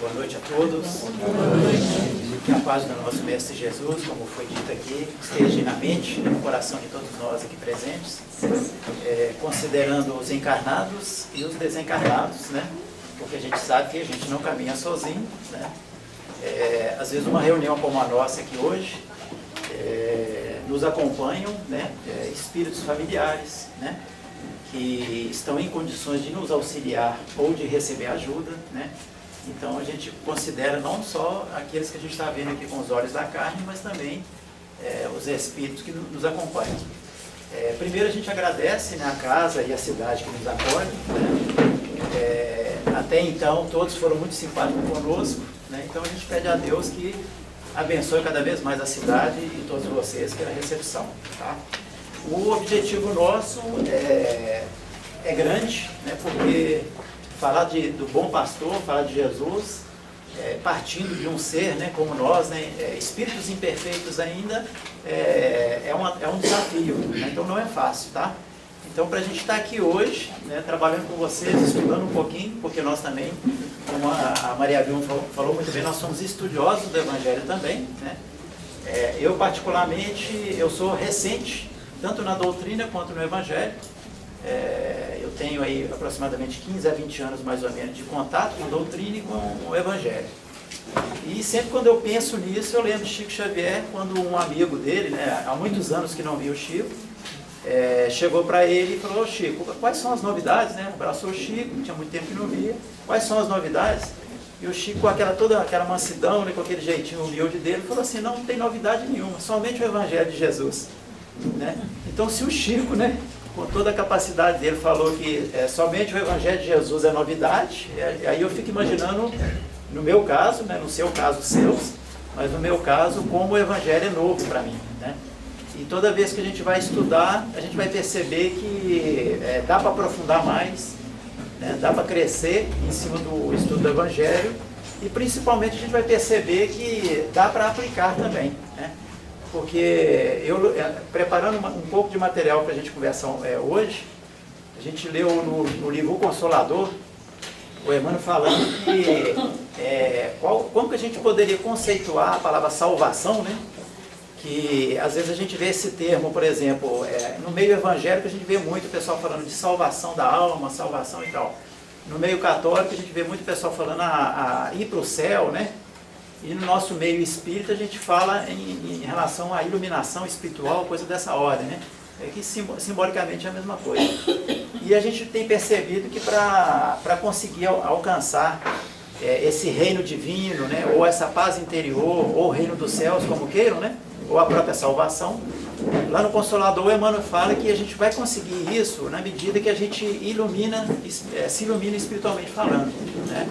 Boa noite a todos. Que a paz do nosso Mestre Jesus, como foi dito aqui, esteja na mente e no coração de todos nós aqui presentes, considerando os encarnados e os desencarnados, né? Porque a gente sabe que a gente não caminha sozinho, né? Às vezes uma reunião como a nossa aqui hoje, nos acompanham, né? Espíritos familiares, né? Que estão em condições de nos auxiliar ou de receber ajuda, né? Então a gente considera não só aqueles que a gente está vendo aqui com os olhos da carne, mas também os espíritos que nos acompanham. Primeiro a gente agradece, né, a casa e a cidade que nos acolhe, né? Até então todos foram muito simpáticos conosco, né? Então a gente pede a Deus que abençoe cada vez mais a cidade e todos vocês pela recepção, tá? O objetivo nosso é grande, né? Porque falar do bom pastor, falar de Jesus, partindo de um ser, né, como nós, né, espíritos imperfeitos ainda, é um desafio, né? Então não é fácil, tá? Então para a gente estar aqui hoje, né, trabalhando com vocês, estudando um pouquinho, porque nós também, como a Maria Vilma falou muito bem, nós somos estudiosos do Evangelho também, né? Eu particularmente, eu sou recente, tanto na doutrina quanto no Evangelho. Eu tenho aí aproximadamente 15 a 20 anos mais ou menos de contato com a doutrina e com o Evangelho. E sempre quando eu penso nisso, eu lembro de Chico Xavier, quando um amigo dele, né, há muitos anos que não via o Chico, chegou para ele e falou: Chico, quais são as novidades, né? Abraçou o Chico, tinha muito tempo que não via, quais são as novidades? E o Chico, com toda aquela mansidão, né, com aquele jeitinho humilde dele, falou assim: não tem novidade nenhuma, somente o Evangelho de Jesus, né? Então se o Chico, né, com toda a capacidade dele, falou que somente o Evangelho de Jesus é novidade, aí eu fico imaginando, no meu caso, né, no seu caso, seus, mas no meu caso, como o Evangelho é novo para mim, né? E toda vez que a gente vai estudar, a gente vai perceber que dá para aprofundar mais, né, dá para crescer em cima do estudo do Evangelho, e principalmente a gente vai perceber que dá para aplicar também, né? Porque eu, preparando um pouco de material para a gente conversar hoje, a gente leu no livro O Consolador, o Emmanuel falando que como que a gente poderia conceituar a palavra salvação, né? Que às vezes a gente vê esse termo, por exemplo, no meio evangélico a gente vê muito o pessoal falando de salvação da alma, salvação e tal. No meio católico a gente vê muito o pessoal falando a ir para o céu, né? E no nosso meio espírita a gente fala em relação à iluminação espiritual, coisa dessa ordem, né? Que simbolicamente é a mesma coisa. E a gente tem percebido que para conseguir alcançar esse reino divino, né? Ou essa paz interior, ou o reino dos céus, como queiram, né? Ou a própria salvação, lá no Consolador o Emmanuel fala que a gente vai conseguir isso na medida que a gente se ilumina espiritualmente falando, né?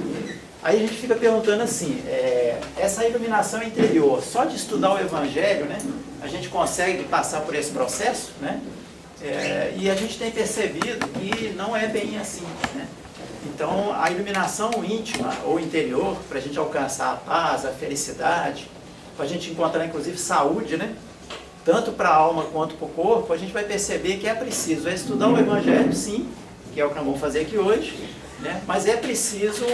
Aí a gente fica perguntando assim, essa iluminação interior, só de estudar o Evangelho, né, a gente consegue passar por esse processo, né? E a gente tem percebido que não é bem assim, né? Então a iluminação íntima ou interior, para a gente alcançar a paz, a felicidade, para a gente encontrar inclusive saúde, né, tanto para a alma quanto para o corpo, a gente vai perceber que é preciso estudar o Evangelho, sim, que é o que nós vamos fazer aqui hoje, né? Mas é preciso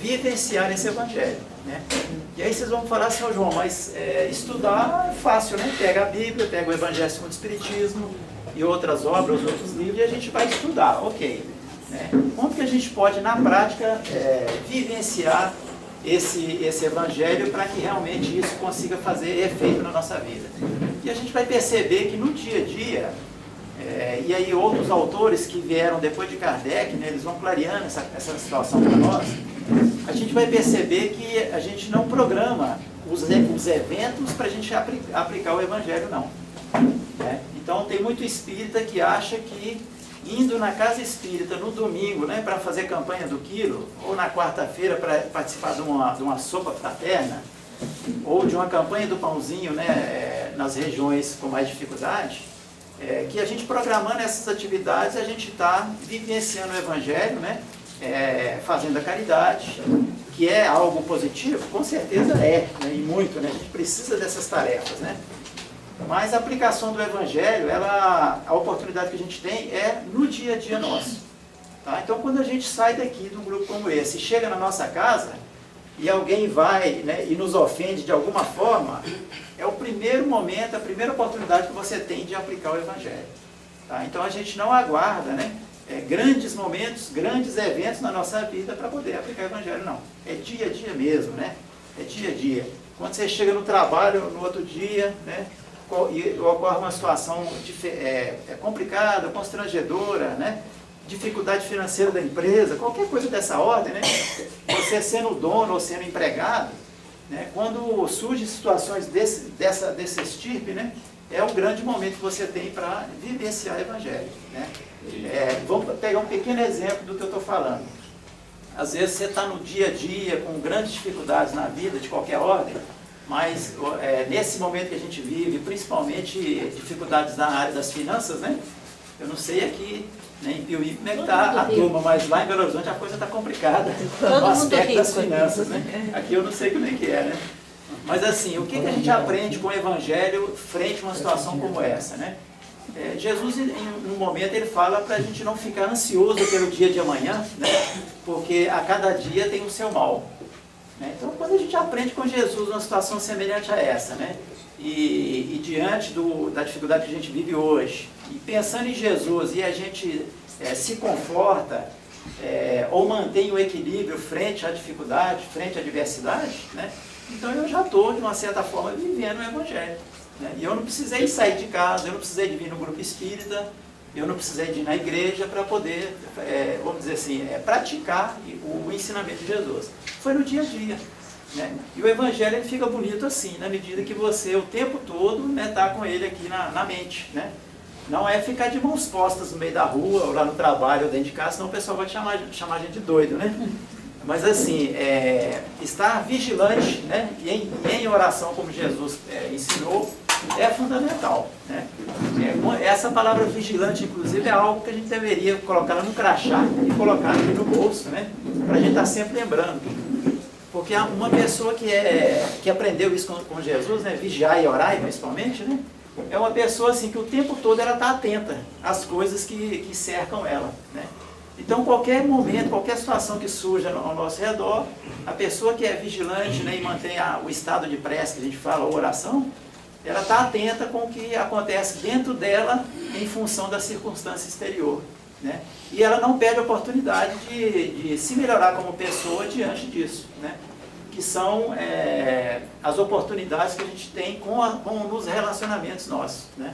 vivenciar esse Evangelho, né? E aí vocês vão falar assim: ô João, mas estudar é fácil, né? Pega a Bíblia, pega o Evangelho segundo o Espiritismo e outras obras, outros livros, e a gente vai estudar, ok, né? Como que a gente pode, na prática, vivenciar esse Evangelho para que realmente isso consiga fazer efeito na nossa vida? E a gente vai perceber que no dia a dia, e aí outros autores que vieram depois de Kardec, né, eles vão clareando essa situação para nós, a gente vai perceber que a gente não programa os eventos para a gente aplicar o Evangelho, não, né? Então tem muito espírita que acha que indo na casa espírita no domingo, né, para fazer campanha do quilo, ou na quarta-feira para participar de uma sopa fraterna, ou de uma campanha do pãozinho, né, nas regiões com mais dificuldade, que a gente programando essas atividades, a gente está vivenciando o Evangelho, né, fazendo a caridade, que é algo positivo, com certeza né, e muito, né, a gente precisa dessas tarefas, né? Mas a aplicação do Evangelho, a oportunidade que a gente tem é no dia a dia nosso, tá? Então quando a gente sai daqui de um grupo como esse e chega na nossa casa, e alguém vai, né, e nos ofende de alguma forma, é o primeiro momento, a primeira oportunidade que você tem de aplicar o Evangelho. Tá? Então a gente não aguarda, né, grandes momentos, grandes eventos na nossa vida para poder aplicar o Evangelho, não. É dia a dia mesmo, né? É dia a dia. Quando você chega no trabalho, no outro dia, né, e ocorre uma situação complicada, constrangedora, né, dificuldade financeira da empresa, qualquer coisa dessa ordem, né, você sendo dono ou sendo empregado, né, quando surgem situações desse estirpe, né, é um grande momento que você tem para vivenciar o Evangelho. Né? Vamos pegar um pequeno exemplo do que eu estou falando. Às vezes você está no dia a dia com grandes dificuldades na vida, de qualquer ordem, mas nesse momento que a gente vive, principalmente dificuldades na área das finanças, né? Eu não sei aqui, né, em Piuí como é que está a turma, mas lá em Belo Horizonte a coisa está complicada no aspecto das finanças. Né? Aqui eu não sei como é que é, né? Mas assim, o que a gente aprende com o Evangelho frente a uma situação como essa, né? Jesus, em um momento, ele fala para a gente não ficar ansioso pelo dia de amanhã, né? Porque a cada dia tem o seu mal. Né? Então, quando a gente aprende com Jesus uma situação semelhante a essa, né? E diante da dificuldade que a gente vive hoje, e pensando em Jesus, e a gente se conforta, ou mantém o equilíbrio frente à dificuldade, frente à adversidade, né? Então eu já estou, de uma certa forma, vivendo o Evangelho. Né? E eu não precisei sair de casa, eu não precisei de vir no grupo espírita, eu não precisei de ir na igreja para poder, vamos dizer assim, praticar o ensinamento de Jesus. Foi no dia a dia. Né? E o Evangelho ele fica bonito assim, na medida que você o tempo todo está com ele aqui na mente. Né? Não é ficar de mãos postas no meio da rua, ou lá no trabalho, ou dentro de casa, senão o pessoal vai chamar a gente de doido. Né? Mas assim, estar vigilante, né, e em oração, como Jesus ensinou, é fundamental. Né? Essa palavra vigilante, inclusive, é algo que a gente deveria colocar no crachá e colocar aqui no bolso, né, para a gente estar sempre lembrando. Porque uma pessoa que aprendeu isso com Jesus, né, vigiar e orar, principalmente, né, é uma pessoa assim, que o tempo todo ela está atenta às coisas que cercam ela. Né? Então, qualquer momento, qualquer situação que surja ao nosso redor, a pessoa que é vigilante, né, e mantém o estado de prece, que a gente fala, ou oração, ela está atenta com o que acontece dentro dela em função da circunstância exterior. Né? E ela não perde a oportunidade de se melhorar como pessoa diante disso. Né? Que são as oportunidades que a gente tem nos relacionamentos nossos. Né?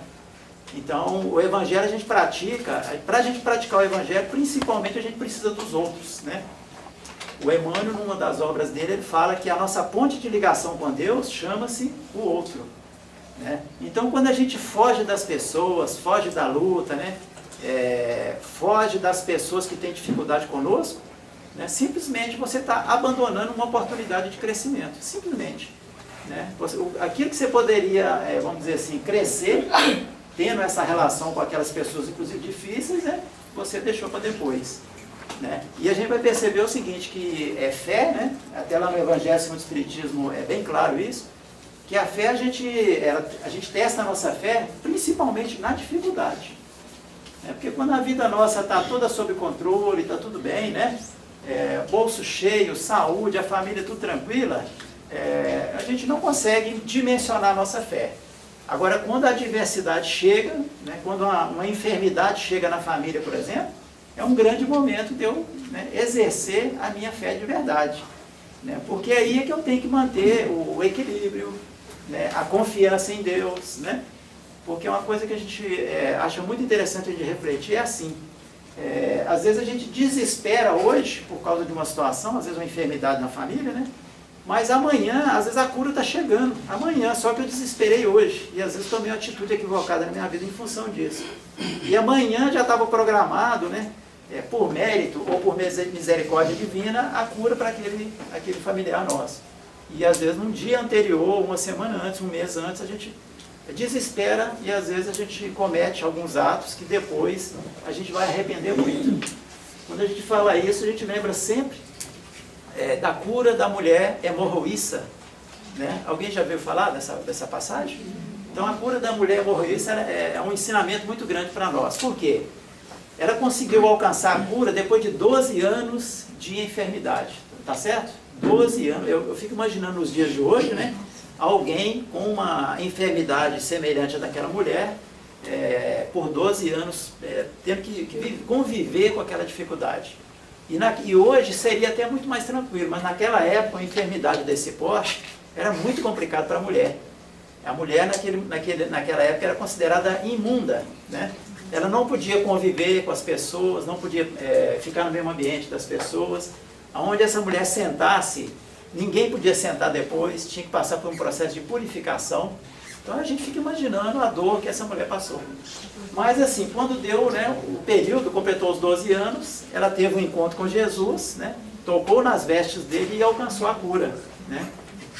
Então, o Evangelho a gente pratica, para a gente praticar o Evangelho, principalmente a gente precisa dos outros. Né? O Emmanuel, numa das obras dele, ele fala que a nossa ponte de ligação com Deus chama-se o outro. Né? Então, quando a gente foge das pessoas, foge da luta, né? Foge das pessoas que têm dificuldade conosco, né? Simplesmente você está abandonando uma oportunidade de crescimento. Simplesmente. Né? Aquilo que você poderia, vamos dizer assim, crescer, tendo essa relação com aquelas pessoas, inclusive difíceis, né? Você deixou para depois. Né? E a gente vai perceber o seguinte, que fé, né? Até lá no Evangelho segundo o Espiritismo é bem claro isso, que a fé a gente testa a nossa fé principalmente na dificuldade. Porque quando a vida nossa está toda sob controle, está tudo bem, né? Bolso cheio, saúde, a família tudo tranquila, a gente não consegue dimensionar a nossa fé. Agora, quando a adversidade chega, né, quando uma enfermidade chega na família, por exemplo, é um grande momento de eu, né, exercer a minha fé de verdade. Né, porque aí é que eu tenho que manter o equilíbrio, né, a confiança em Deus. Né, porque uma coisa que a gente acha muito interessante de refletir é assim. Às vezes a gente desespera hoje por causa de uma situação, às vezes uma enfermidade na família, né? Mas amanhã, às vezes a cura está chegando, amanhã, só que eu desesperei hoje, e às vezes tomei uma atitude equivocada na minha vida em função disso. E amanhã já estava programado, né, por mérito ou por misericórdia divina, a cura para aquele familiar nosso. E às vezes num dia anterior, uma semana antes, um mês antes, a gente desespera e às vezes a gente comete alguns atos que depois a gente vai arrepender muito. Quando a gente fala isso, a gente lembra sempre da cura da mulher hemorroíça. Né? Alguém já ouviu falar dessa passagem? Então a cura da mulher hemorroíça é um ensinamento muito grande para nós. Por quê? Ela conseguiu alcançar a cura depois de 12 anos de enfermidade. tá certo? 12 anos, eu fico imaginando nos dias de hoje, né? Alguém com uma enfermidade semelhante à daquela mulher, por 12 anos, tendo que conviver com aquela dificuldade. E hoje seria até muito mais tranquilo, mas naquela época, uma enfermidade desse porte era muito complicado para a mulher. A mulher naquela época era considerada imunda, né? Ela não podia conviver com as pessoas, não podia ficar no mesmo ambiente das pessoas. Onde essa mulher sentasse, ninguém podia sentar depois, tinha que passar por um processo de purificação. Então a gente fica imaginando a dor que essa mulher passou. Mas assim, quando deu, né, o período, completou os 12 anos, ela teve um encontro com Jesus, né, tocou nas vestes dele e alcançou a cura, né?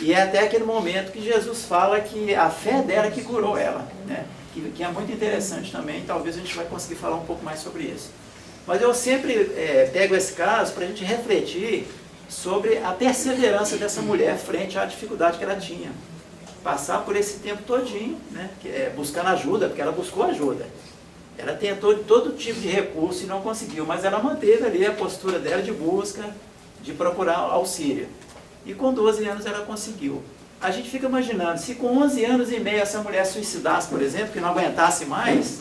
E é até aquele momento que Jesus fala que a fé dela que curou ela, né? Que é muito interessante também, talvez a gente vai conseguir falar um pouco mais sobre isso. Mas eu sempre pego esse caso para a gente refletir sobre a perseverança dessa mulher frente à dificuldade que ela tinha. Passar por esse tempo todinho, né, buscando ajuda, porque ela buscou ajuda. Ela tentou todo tipo de recurso e não conseguiu, mas ela manteve ali a postura dela de busca, de procurar auxílio. E com 12 anos ela conseguiu. A gente fica imaginando, se com 11 anos e meio essa mulher suicidasse, por exemplo, que não aguentasse mais,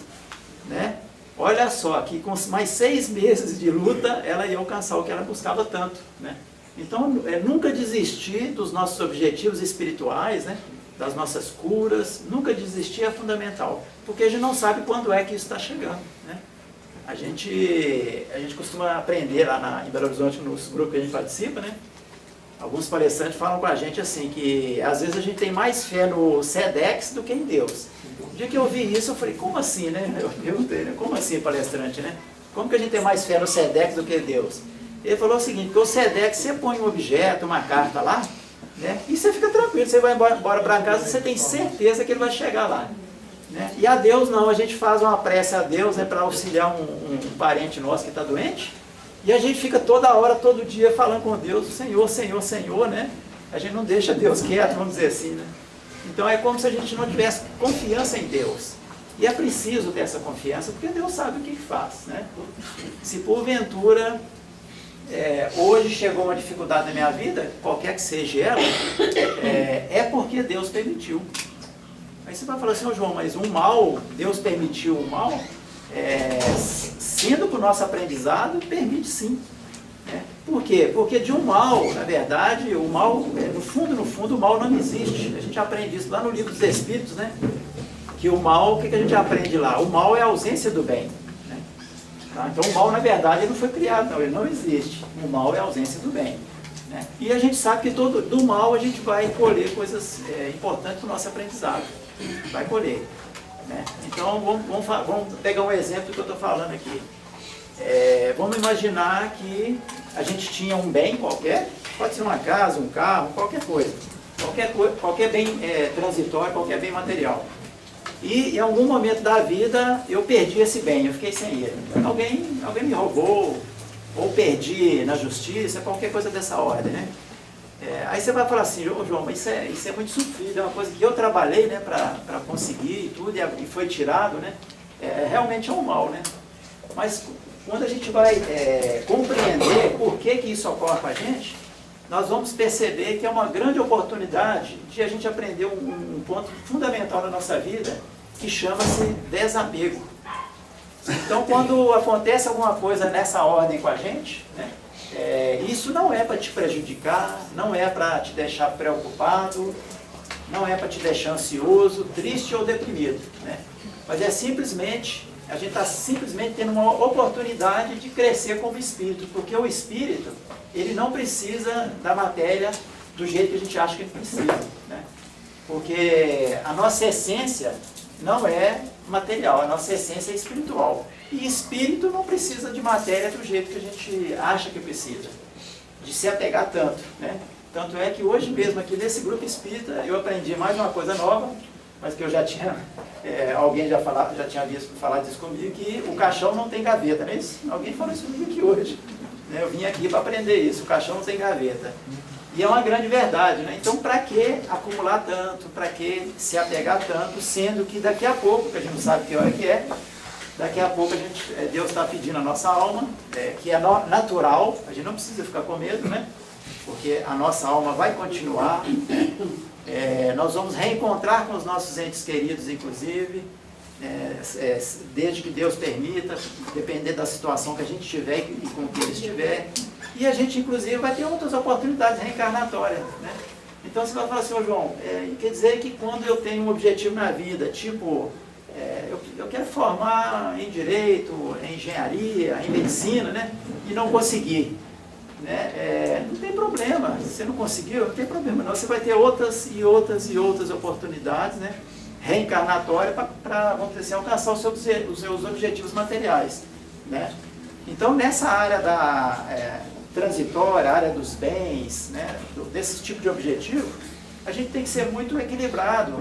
né? Olha só, que com mais 6 meses de luta, ela ia alcançar o que ela buscava tanto, né? Então, nunca desistir dos nossos objetivos espirituais, né? Das nossas curas, nunca desistir é fundamental, porque a gente não sabe quando é que isso está chegando, né? A gente costuma aprender lá em Belo Horizonte, nos grupos que a gente participa, né? Alguns palestrantes falam com a gente assim, que às vezes a gente tem mais fé no SEDEX do que em Deus. O dia que eu vi isso, eu falei, como assim, né? Eu perguntei, né? Como assim, palestrante, né? Como que a gente tem mais fé no SEDEX do que em Deus? Ele falou o seguinte, que o SEDEX, você põe um objeto, uma carta lá, né? E você fica tranquilo, você vai embora para casa, você tem certeza que ele vai chegar lá, né? E a Deus não, a gente faz uma prece a Deus, né, para auxiliar um parente nosso que está doente, e a gente fica toda hora, todo dia falando com Deus, Senhor, Senhor, Senhor, né? A gente não deixa Deus quieto, vamos dizer assim, né? Então é como se a gente não tivesse confiança em Deus. E é preciso ter essa confiança, porque Deus sabe o que faz, né? Se porventura hoje chegou uma dificuldade na minha vida, qualquer que seja ela, é porque Deus permitiu. Aí você vai falar assim, ô João, mas um mal, Deus permitiu o mal? Sendo para o nosso aprendizado, permite sim. Né? Por quê? Porque de um mal, na verdade, o mal, no fundo, o mal não existe. A gente aprende isso lá no livro dos Espíritos, né? Que o mal, o que a gente aprende lá? O mal é a ausência do bem. Né? Tá? Então o mal, na verdade, ele não foi criado, não, ele não existe. O mal é a ausência do bem. Né? E a gente sabe que do mal a gente vai colher coisas importantes para o nosso aprendizado. Vai colher. Né? Então vamos pegar um exemplo do que eu estou falando aqui. Vamos imaginar que a gente tinha um bem qualquer, pode ser uma casa, um carro, qualquer coisa, qualquer bem transitório, qualquer bem material. E em algum momento da vida eu perdi esse bem, eu fiquei sem ele. Alguém me roubou, ou perdi na justiça, qualquer coisa dessa ordem, né? Aí você vai falar assim, ô João, mas isso é muito sofrido, é uma coisa que eu trabalhei, né, para conseguir e tudo, e foi tirado, né? Realmente é um mal, né? Mas quando a gente vai compreender por que isso ocorre com a gente, nós vamos perceber que é uma grande oportunidade de a gente aprender um ponto fundamental na nossa vida, que chama-se desapego. Então, quando acontece alguma coisa nessa ordem com a gente, né, isso não é para te prejudicar, não é para te deixar preocupado, não é para te deixar ansioso, triste ou deprimido, né? Mas é simplesmente, a gente está simplesmente tendo uma oportunidade de crescer como espírito, porque o espírito, ele não precisa da matéria do jeito que a gente acha que ele precisa, né? Porque a nossa essência não é material, a nossa essência é espiritual. E espírito não precisa de matéria do jeito que a gente acha que precisa, de se apegar tanto, né? Tanto é que hoje mesmo aqui nesse grupo espírita eu aprendi mais uma coisa nova, mas que eu já tinha, alguém já tinha visto falar disso comigo, que o caixão não tem gaveta, não é isso? Alguém falou isso comigo aqui hoje, né? Eu vim aqui para aprender isso, o caixão não tem gaveta. E é uma grande verdade, né? Então, para que acumular tanto? Para que se apegar tanto? Sendo que daqui a pouco, que a gente não sabe que hora que é, daqui a pouco Deus está pedindo a nossa alma, que é natural, a gente não precisa ficar com medo, né? porque a nossa alma vai continuar, nós vamos reencontrar com os nossos entes queridos, inclusive, desde que Deus permita, dependendo da situação que a gente tiver e com que eles estiver, e a gente, inclusive, vai ter outras oportunidades reencarnatórias, né? Então você vai falar assim, ô João, quer dizer que quando eu tenho um objetivo na vida, tipo, eu quero formar em Direito, em Engenharia, em Medicina, né? E não consegui, né? Não tem problema, se você não conseguiu, não tem problema não, você vai ter outras e outras e outras oportunidades, né? Reencarnatórias para, vamos dizer assim, alcançar os seus objetivos materiais, né? Então nessa área da transitória, a área dos bens, né, desse tipo de objetivo, a gente tem que ser muito equilibrado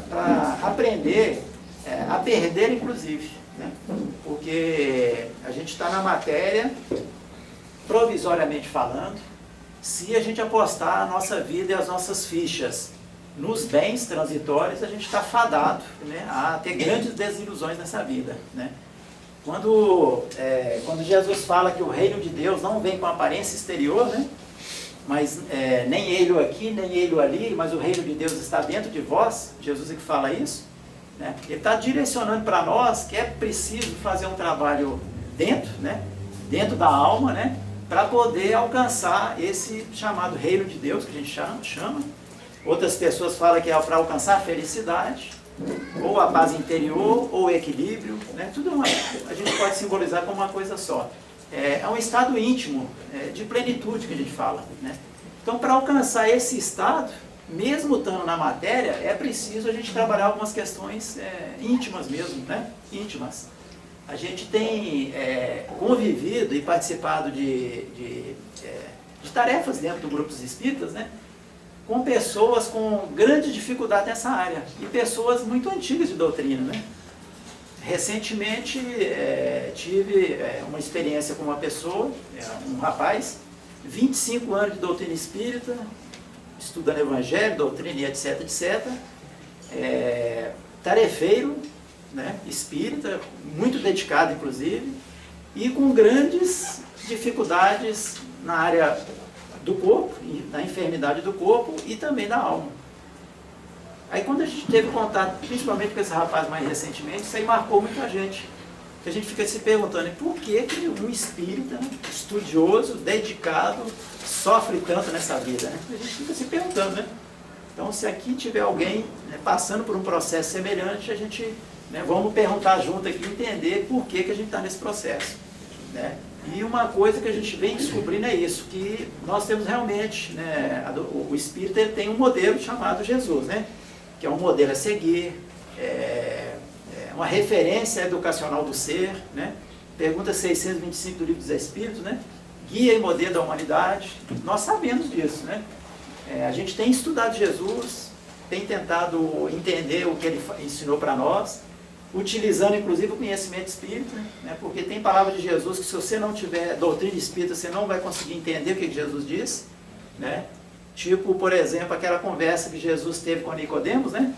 para aprender a perder, inclusive, né? Porque a gente está na matéria, provisoriamente falando, se a gente apostar a nossa vida e as nossas fichas nos bens transitórios, a gente está fadado, né, a ter grandes desilusões nessa vida, né? Quando Jesus fala que o reino de Deus não vem com aparência exterior, né? Mas nem ele aqui, nem ele ali, mas o reino de Deus está dentro de vós, Jesus é que fala isso, né? Ele está direcionando para nós que é preciso fazer um trabalho dentro, né? Dentro da alma, né? Para poder alcançar esse chamado reino de Deus, que a gente chama. Outras pessoas falam que é para alcançar a felicidade, ou a paz interior, ou o equilíbrio, né? Tudo a gente pode simbolizar como uma coisa só. É um estado íntimo, de plenitude que a gente fala, né? Então, para alcançar esse estado, mesmo estando na matéria, é preciso a gente trabalhar algumas questões íntimas mesmo, né? Íntimas. A gente tem convivido e participado de tarefas dentro do grupo dos espíritas, né? Com pessoas com grande dificuldade nessa área, e pessoas muito antigas de doutrina, né? Recentemente tive uma experiência com uma pessoa, um rapaz, 25 anos de doutrina espírita, estudando evangelho, doutrina e etc, etc, tarefeiro, né, espírita, muito dedicado inclusive, e com grandes dificuldades na área do corpo, da enfermidade do corpo e também da alma. Aí quando a gente teve contato, principalmente com esse rapaz mais recentemente, isso aí marcou muito a gente. Que a gente fica se perguntando, por que um espírita, estudioso, dedicado, sofre tanto nessa vida, né? A gente fica se perguntando, né? Então se aqui tiver alguém, né, passando por um processo semelhante, a gente, né, vamos perguntar junto aqui, entender por que a gente está nesse processo, né? E uma coisa que a gente vem descobrindo é isso, que nós temos realmente, né, o espírita ele tem um modelo chamado Jesus, né? Que é um modelo a seguir, uma referência educacional do ser, né? Pergunta 625 do Livro dos Espíritos, né? Guia e modelo da humanidade. Nós sabemos disso, né? A gente tem estudado Jesus, tem tentado entender o que ele ensinou para nós, utilizando inclusive o conhecimento espírita, né? Porque tem palavra de Jesus que se você não tiver doutrina espírita, você não vai conseguir entender o que Jesus diz, né? Tipo, por exemplo, aquela conversa que Jesus teve com Nicodemos, né?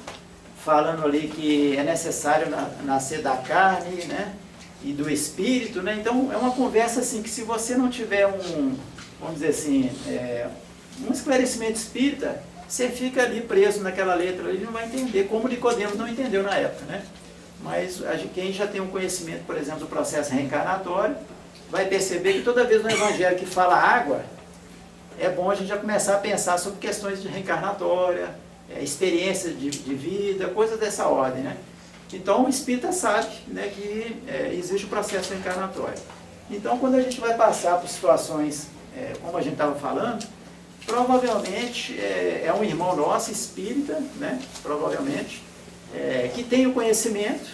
Falando ali que é necessário nascer da carne, né? E do espírito, né? Então é uma conversa assim que se você não tiver vamos dizer assim, um esclarecimento espírita, você fica ali preso naquela letra ali e não vai entender, como Nicodemos não entendeu na época, né? Mas quem já tem um conhecimento, por exemplo, do processo reencarnatório, vai perceber que toda vez no Evangelho que fala água, é bom a gente já começar a pensar sobre questões de reencarnatória, experiências de vida, coisas dessa ordem, né? Então o espírita sabe, né, que existe o processo reencarnatório. Então quando a gente vai passar por situações, como a gente estava falando, provavelmente é um irmão nosso, espírita, né, provavelmente, que tem o conhecimento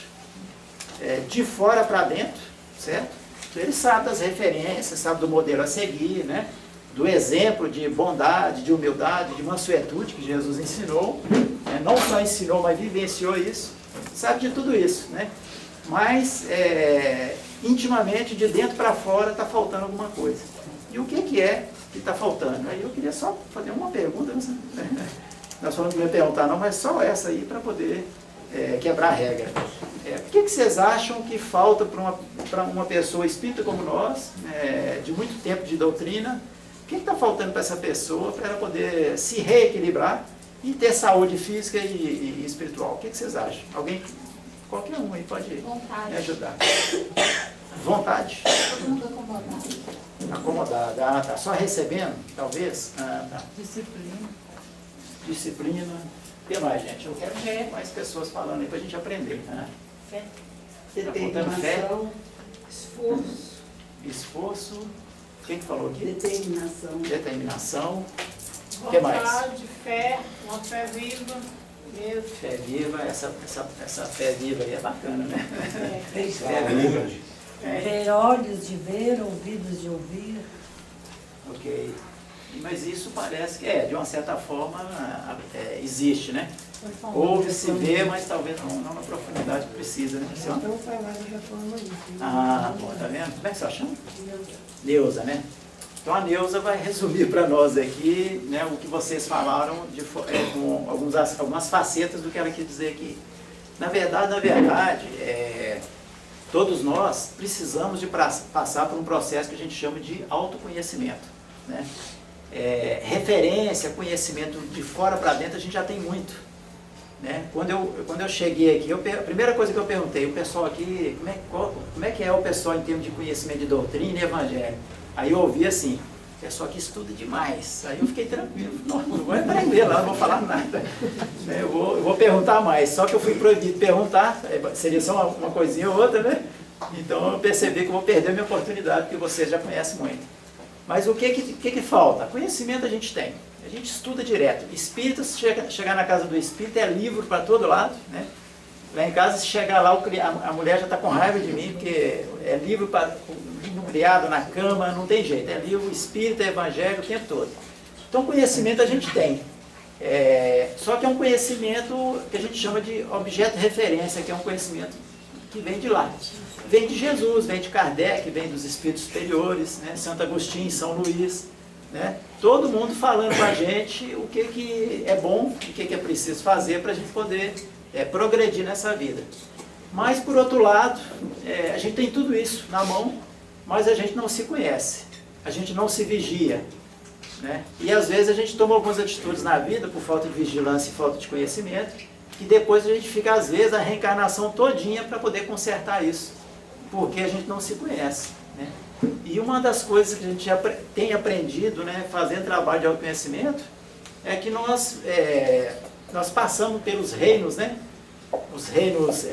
de fora para dentro, certo? Então, ele sabe das referências, sabe do modelo a seguir, né? Do exemplo de bondade, de humildade, de mansuetude que Jesus ensinou, né? Não só ensinou, mas vivenciou isso, sabe de tudo isso, né? Mas intimamente, de dentro para fora, está faltando alguma coisa. E o que é que está faltando? Aí eu queria só fazer uma pergunta, nós falamos que não ia perguntar não, mas só essa aí para poder quebrar a regra. O que vocês acham que falta para uma pessoa espírita como nós, de muito tempo de doutrina, O que está faltando para essa pessoa para ela poder se reequilibrar e ter saúde física e espiritual? O que vocês acham? Alguém, qualquer um aí pode me ajudar. Vontade? Todo mundo acomodado. Acomodada. Ah, tá. Só recebendo, talvez? Ah, tá. Disciplina. Disciplina. O que mais, gente? Eu quero ver mais pessoas falando aí para a gente aprender. Né? Fé. Determinação, esforço. Esforço. Quem que falou aqui? Determinação. Determinação. O que mais? Vontade, fé, uma fé viva, mesmo. Fé viva. Essa fé viva aí é bacana, né? Fé Fé. viva. Ter olhos de ver, ouvidos de ouvir. Ok. Mas isso parece que, de uma certa forma, existe, né? Ouve-se vê, mas talvez não na profundidade que precisa, né? Então foi lá de reforma isso. Ah, bom, tá vendo? Como é que você chama? Neuza, né? Então a Neuza vai resumir para nós aqui, né, o que vocês falaram com algumas facetas do que ela quis dizer aqui. Na verdade, todos nós precisamos de passar por um processo que a gente chama de autoconhecimento, né? Referência, conhecimento de fora para dentro a gente já tem muito, né? Quando eu cheguei aqui, a primeira coisa que eu perguntei, o pessoal aqui, como é que é o pessoal em termos de conhecimento de doutrina e evangelho? Aí eu ouvi assim, o pessoal aqui estuda demais. Aí eu fiquei tranquilo, não vou aprender lá, não vou falar nada, né? Eu vou perguntar mais, só que eu fui proibido perguntar, seria só uma coisinha ou outra, né? Então eu percebi que eu vou perder a minha oportunidade, porque vocês já conhecem muito. Mas o que falta? Conhecimento a gente tem. A gente estuda direto. Espíritas, chegar na casa do espírita é livro para todo lado, né? Lá em casa, se chegar lá, a mulher já está com raiva de mim, porque é livro criado na cama, não tem jeito. É livro espírita, evangelho, o tempo todo. Então, conhecimento a gente tem. Só que é um conhecimento que a gente chama de objeto de referência, que é um conhecimento que vem de lá. Vem de Jesus, vem de Kardec, vem dos espíritos superiores, né? Santo Agostinho, São Luís, né? Todo mundo falando com a gente o que é bom, o que é preciso fazer para a gente poder progredir nessa vida. Mas, por outro lado, a gente tem tudo isso na mão, mas a gente não se conhece, a gente não se vigia, né? E às vezes a gente toma algumas atitudes na vida por falta de vigilância e falta de conhecimento, que depois a gente fica, às vezes, a reencarnação todinha para poder consertar isso, porque a gente não se conhece, né? E uma das coisas que a gente tem aprendido, né, fazendo trabalho de autoconhecimento, é que nós passamos pelos reinos, né? Os reinos,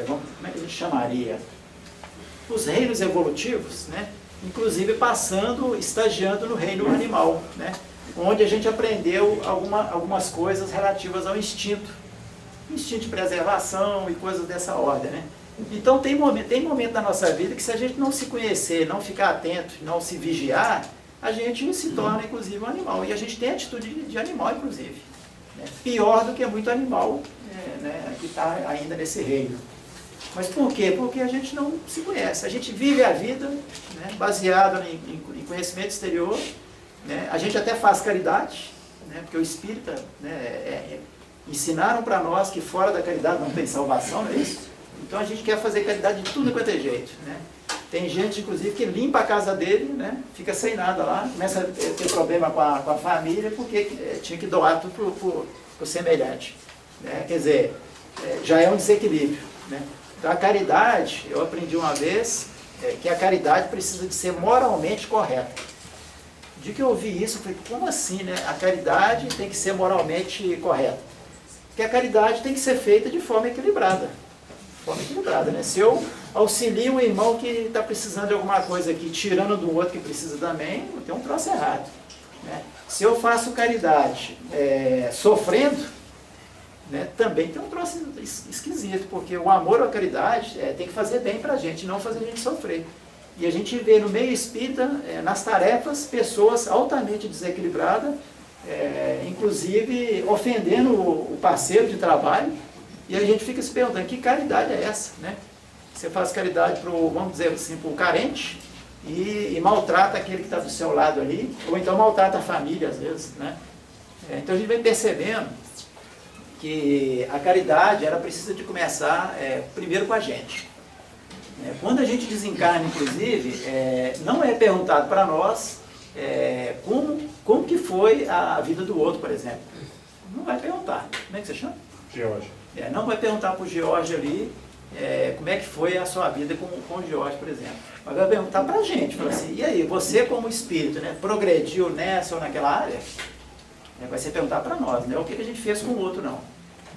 como é que a gente chamaria? Os reinos evolutivos, né? Inclusive estagiando no reino animal, né? Onde a gente aprendeu algumas coisas relativas ao instinto de preservação e coisas dessa ordem, né? Então tem momento da nossa vida que, se a gente não se conhecer, não ficar atento, não se vigiar, a gente se torna inclusive um animal. E a gente tem atitude de animal, inclusive, né? Pior do que muito animal, né, que está ainda nesse reino. Mas por quê? Porque a gente não se conhece. A gente vive a vida, né, baseado em conhecimento exterior, né? A gente até faz caridade, né, porque o espírita, né, ensinaram para nós que fora da caridade não tem salvação, não é isso? Então a gente quer fazer caridade de tudo quanto é jeito, né? Tem gente, inclusive, que limpa a casa dele, né? Fica sem nada lá, começa a ter problema com a família, porque tinha que doar tudo para o semelhante, né? Quer dizer, já é um desequilíbrio, né? Então a caridade, eu aprendi uma vez, que a caridade precisa de ser moralmente correta. O dia que eu ouvi isso, eu falei, como assim, né? A caridade tem que ser moralmente correta. Porque a caridade tem que ser feita de forma equilibrada. Né? Se eu auxilio um irmão que está precisando de alguma coisa aqui, tirando do outro que precisa também, tem um troço errado, né? Se eu faço caridade sofrendo, né, também tem um troço esquisito, porque o amor à caridade tem que fazer bem para a gente, não fazer a gente sofrer. E a gente vê no meio espírita, nas tarefas, pessoas altamente desequilibradas, inclusive ofendendo o parceiro de trabalho. E a gente fica se perguntando, que caridade é essa, né? Você faz caridade para o, vamos dizer assim, para o carente e maltrata aquele que está do seu lado ali, ou então maltrata a família, às vezes, né? Então a gente vem percebendo que a caridade, ela precisa de começar primeiro com a gente. Quando a gente desencarna, inclusive, não é perguntado para nós como foi a vida do outro, por exemplo? Não vai perguntar. Como é que você chama? George. Não vai perguntar para o George ali como é que foi a sua vida com o George, por exemplo. Mas vai perguntar para a gente, fala assim, e aí, você como espírito, né, progrediu nessa ou naquela área? Vai ser perguntar para nós, né, o que a gente fez com o outro, não.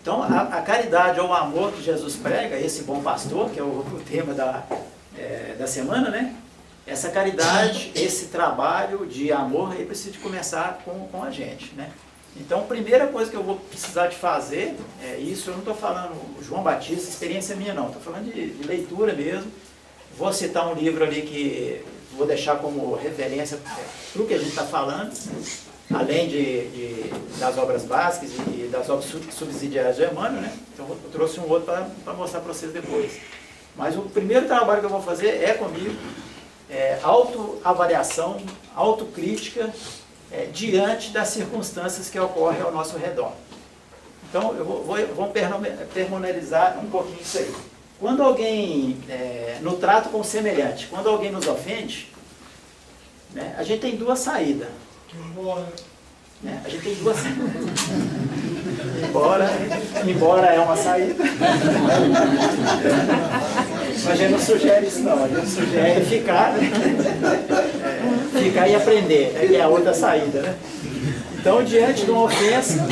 Então, a caridade ou o amor que Jesus prega, esse bom pastor, que é o tema da semana, né? Essa caridade, esse trabalho de amor, aí precisa de começar com a gente, né? Então, a primeira coisa que eu vou precisar de fazer, isso eu não estou falando João Batista, experiência minha não, estou falando de leitura mesmo. Vou citar um livro ali que vou deixar como referência para o que a gente está falando, além das obras básicas e das obras subsidiárias do Emmanuel, né? Então eu trouxe um outro para mostrar para vocês depois. Mas o primeiro trabalho que eu vou fazer é comigo, autoavaliação, autocrítica, diante das circunstâncias que ocorrem ao nosso redor. Então, vamos pormenorizar um pouquinho isso aí. Quando alguém, no trato com o semelhante, quando alguém nos ofende, né, a gente tem duas saídas. A gente tem duas saídas. Embora é uma saída. Mas a gente não sugere isso não, a gente sugere ficar, né? Ficar e aprender, né? Que é a outra saída, né? Então, diante de uma ofensa,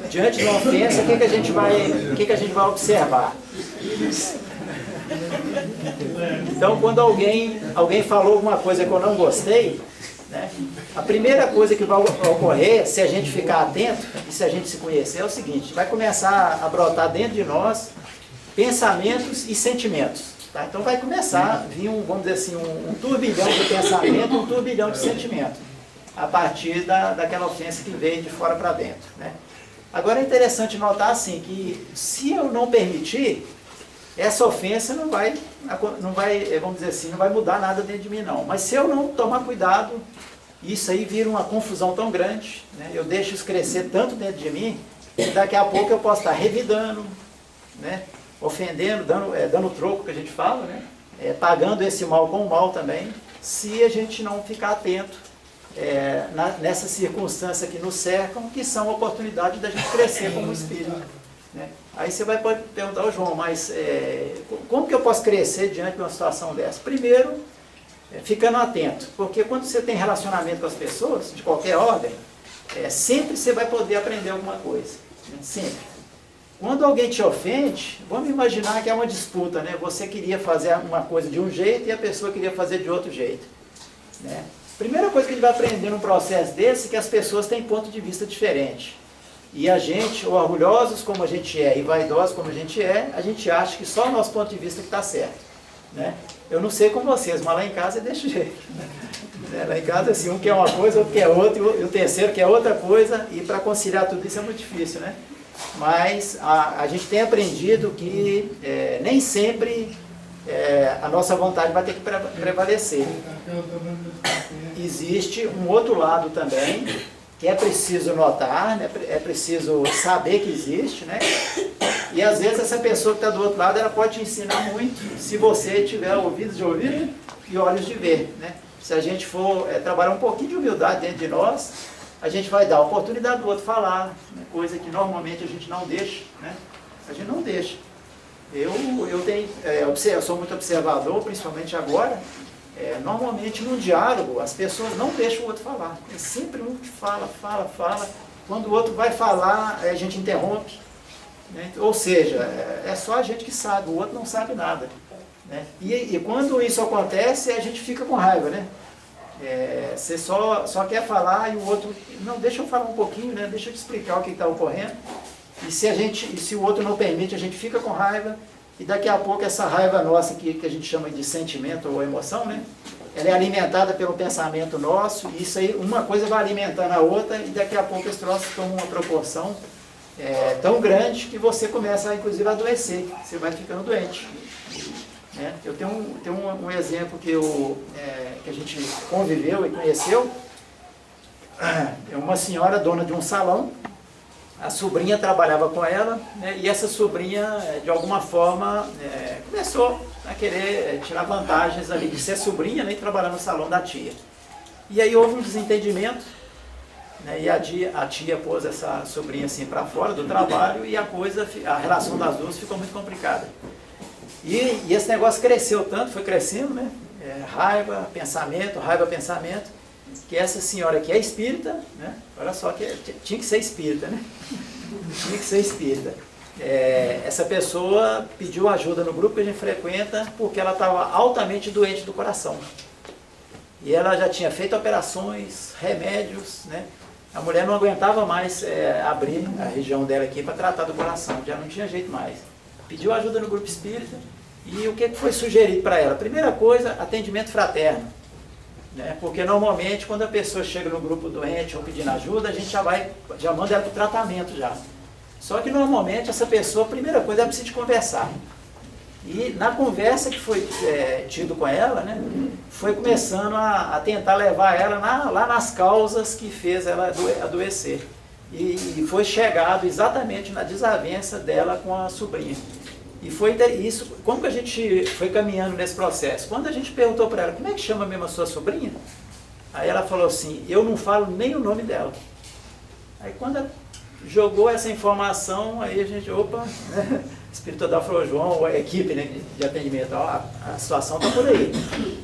o que a gente vai observar? Então, quando alguém falou alguma coisa que eu não gostei, né, a primeira coisa que vai ocorrer, se a gente ficar atento e se a gente se conhecer, é o seguinte: vai começar a brotar dentro de nós pensamentos e sentimentos. Tá? Então vai começar a vir vamos dizer assim, um turbilhão de pensamento, um turbilhão de sentimento, a partir daquela ofensa que veio de fora para dentro. Né? Agora é interessante notar assim, que se eu não permitir, essa ofensa não vai, vamos dizer assim, não vai mudar nada dentro de mim não. Mas se eu não tomar cuidado, isso aí vira uma confusão tão grande, né? Eu deixo isso crescer tanto dentro de mim, que daqui a pouco eu posso estar revidando, né? Ofendendo, dando troco, que a gente fala, né? Pagando esse mal com o mal também, se a gente não ficar atento nessas circunstâncias que nos cercam, que são oportunidades da gente crescer como espírito. Né? Aí você pode perguntar ao João, mas como que eu posso crescer diante de uma situação dessa? Primeiro, ficando atento, porque quando você tem relacionamento com as pessoas, de qualquer ordem, sempre você vai poder aprender alguma coisa, né? Sempre. Quando alguém te ofende, vamos imaginar que é uma disputa, né? Você queria fazer uma coisa de um jeito e a pessoa queria fazer de outro jeito, né? Primeira coisa que a gente vai aprender num processo desse é que as pessoas têm ponto de vista diferente. E a gente, orgulhosos como a gente é e vaidosos como a gente acha que só o nosso ponto de vista que está certo, né? Eu não sei com vocês, mas lá em casa é desse jeito. Né? Lá em casa, assim, um quer uma coisa, outro quer outra, e o terceiro quer outra coisa, e para conciliar tudo isso é muito difícil, né? Mas a gente tem aprendido que nem sempre a nossa vontade vai ter que prevalecer. Existe um outro lado também, que é preciso notar, né? É preciso saber que existe, né? E às vezes essa pessoa que está do outro lado, ela pode te ensinar muito, se você tiver ouvidos de ouvir e olhos de ver, né? Se a gente for trabalhar um pouquinho de humildade dentro de nós, a gente vai dar a oportunidade do outro falar, né? Coisa que normalmente a gente não deixa, né? A gente não deixa. Eu sou muito observador, principalmente agora. Normalmente num diálogo as pessoas não deixam o outro falar. É sempre um que fala. Quando o outro vai falar, a gente interrompe. Né? Ou seja, é só a gente que sabe, o outro não sabe nada. Né? E quando isso acontece, a gente fica com raiva, né? Você só quer falar e o outro, não, deixa eu falar um pouquinho, né? Deixa eu te explicar o que está ocorrendo. E se o outro não permite, a gente fica com raiva, e daqui a pouco essa raiva nossa, que a gente chama de sentimento ou emoção, né? Ela é alimentada pelo pensamento nosso, e isso aí, uma coisa vai alimentando a outra, e daqui a pouco esse troço toma uma proporção tão grande que você começa, inclusive, a adoecer, você vai ficando doente. Eu tenho um exemplo que a gente conviveu e conheceu. É uma senhora dona de um salão, a sobrinha trabalhava com ela, né, e essa sobrinha, de alguma forma, começou a querer tirar vantagens ali de ser sobrinha, né, e trabalhar no salão da tia. E aí houve um desentendimento, né? E a tia pôs essa sobrinha assim para fora do trabalho e a relação das duas ficou muito complicada. E esse negócio cresceu tanto, foi crescendo, né? Raiva, pensamento, que essa senhora que é espírita, né? Olha só que tinha que ser espírita, né? Tinha que ser espírita. Essa pessoa pediu ajuda no grupo que a gente frequenta porque ela estava altamente doente do coração. E ela já tinha feito operações, remédios, né? A mulher não aguentava mais abrir a região dela aqui para tratar do coração, já não tinha jeito mais. Pediu ajuda no grupo espírita e o que foi sugerido para ela? Primeira coisa, atendimento fraterno. Né? Porque normalmente quando a pessoa chega no grupo doente ou pedindo ajuda, a gente já manda ela para o tratamento já. Só que normalmente essa pessoa, a primeira coisa, ela precisa de conversar. E na conversa que foi tido com ela, né, foi começando a tentar levar ela lá nas causas que fez ela adoecer. E foi chegado exatamente na desavença dela com a sobrinha. E foi isso, como que a gente foi caminhando nesse processo? Quando a gente perguntou para ela, como é que chama mesmo a sua sobrinha? Aí ela falou assim, eu não falo nem o nome dela. Aí quando ela jogou essa informação, aí a gente, opa, né? O Espírito da falou, João, a equipe, né, de atendimento, ó, a situação está por aí.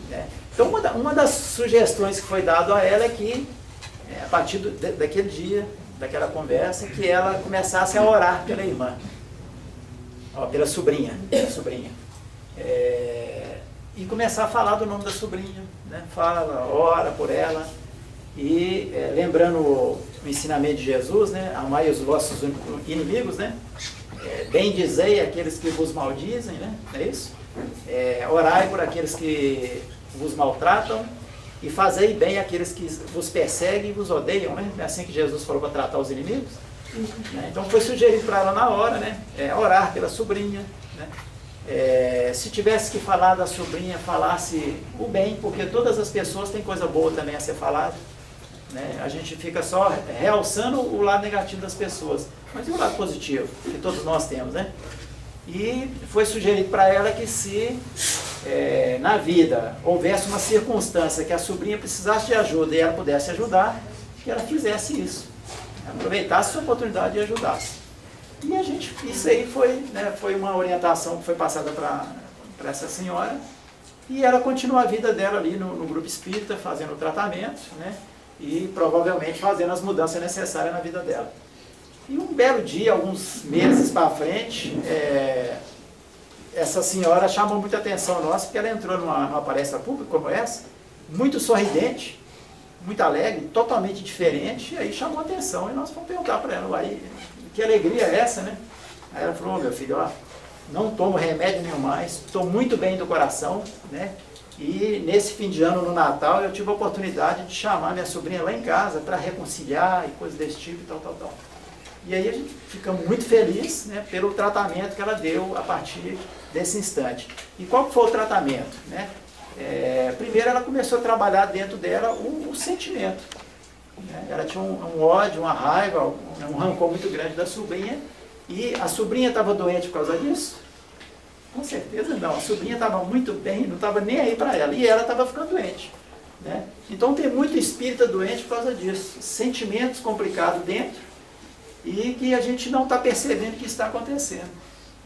Né? Então uma das sugestões que foi dada a ela é que, a partir daquele dia, daquela conversa, que ela começasse a orar pela irmã. Pela sobrinha. E começar a falar do nome da sobrinha, né? Fala, ora por ela. E lembrando o ensinamento de Jesus, né? Amai os vossos inimigos, né? Bendizei aqueles que vos maldizem, né? Não é isso? Orai por aqueles que vos maltratam e fazei bem aqueles que vos perseguem e vos odeiam, né? É assim que Jesus falou para tratar os inimigos. Então foi sugerido para ela na hora, né? Orar pela sobrinha, né? Se tivesse que falar da sobrinha, falasse o bem, porque todas as pessoas têm coisa boa também a ser falada, né? A gente fica só realçando o lado negativo das pessoas, mas e o lado positivo que todos nós temos, né? E foi sugerido para ela que se na vida houvesse uma circunstância que a sobrinha precisasse de ajuda e ela pudesse ajudar, que ela fizesse isso. Aproveitasse essa oportunidade e ajudasse. E isso aí foi, né, foi uma orientação que foi passada para essa senhora, e ela continua a vida dela ali no grupo espírita, fazendo o tratamento, né, e provavelmente fazendo as mudanças necessárias na vida dela. E um belo dia, alguns meses para frente, essa senhora chamou muita atenção nossa, porque ela entrou numa palestra pública como essa, muito sorridente, muito alegre, totalmente diferente, e aí chamou a atenção, e nós fomos perguntar para ela, aí, que alegria é essa, né? Aí ela falou, meu filho, ó, não tomo remédio nenhum mais, estou muito bem do coração, né? E nesse fim de ano, no Natal, eu tive a oportunidade de chamar minha sobrinha lá em casa para reconciliar e coisas desse tipo e tal. E aí a gente fica muito feliz, né, pelo tratamento que ela deu a partir desse instante. E qual foi o tratamento, né? Primeiro ela começou a trabalhar dentro dela o sentimento. Né? Ela tinha um ódio, uma raiva, um rancor muito grande da sobrinha. E a sobrinha estava doente por causa disso? Com certeza não. A sobrinha estava muito bem, não estava nem aí para ela. E ela estava ficando doente. Né? Então tem muito espírita doente por causa disso. Sentimentos complicados dentro e que a gente não está percebendo que está acontecendo.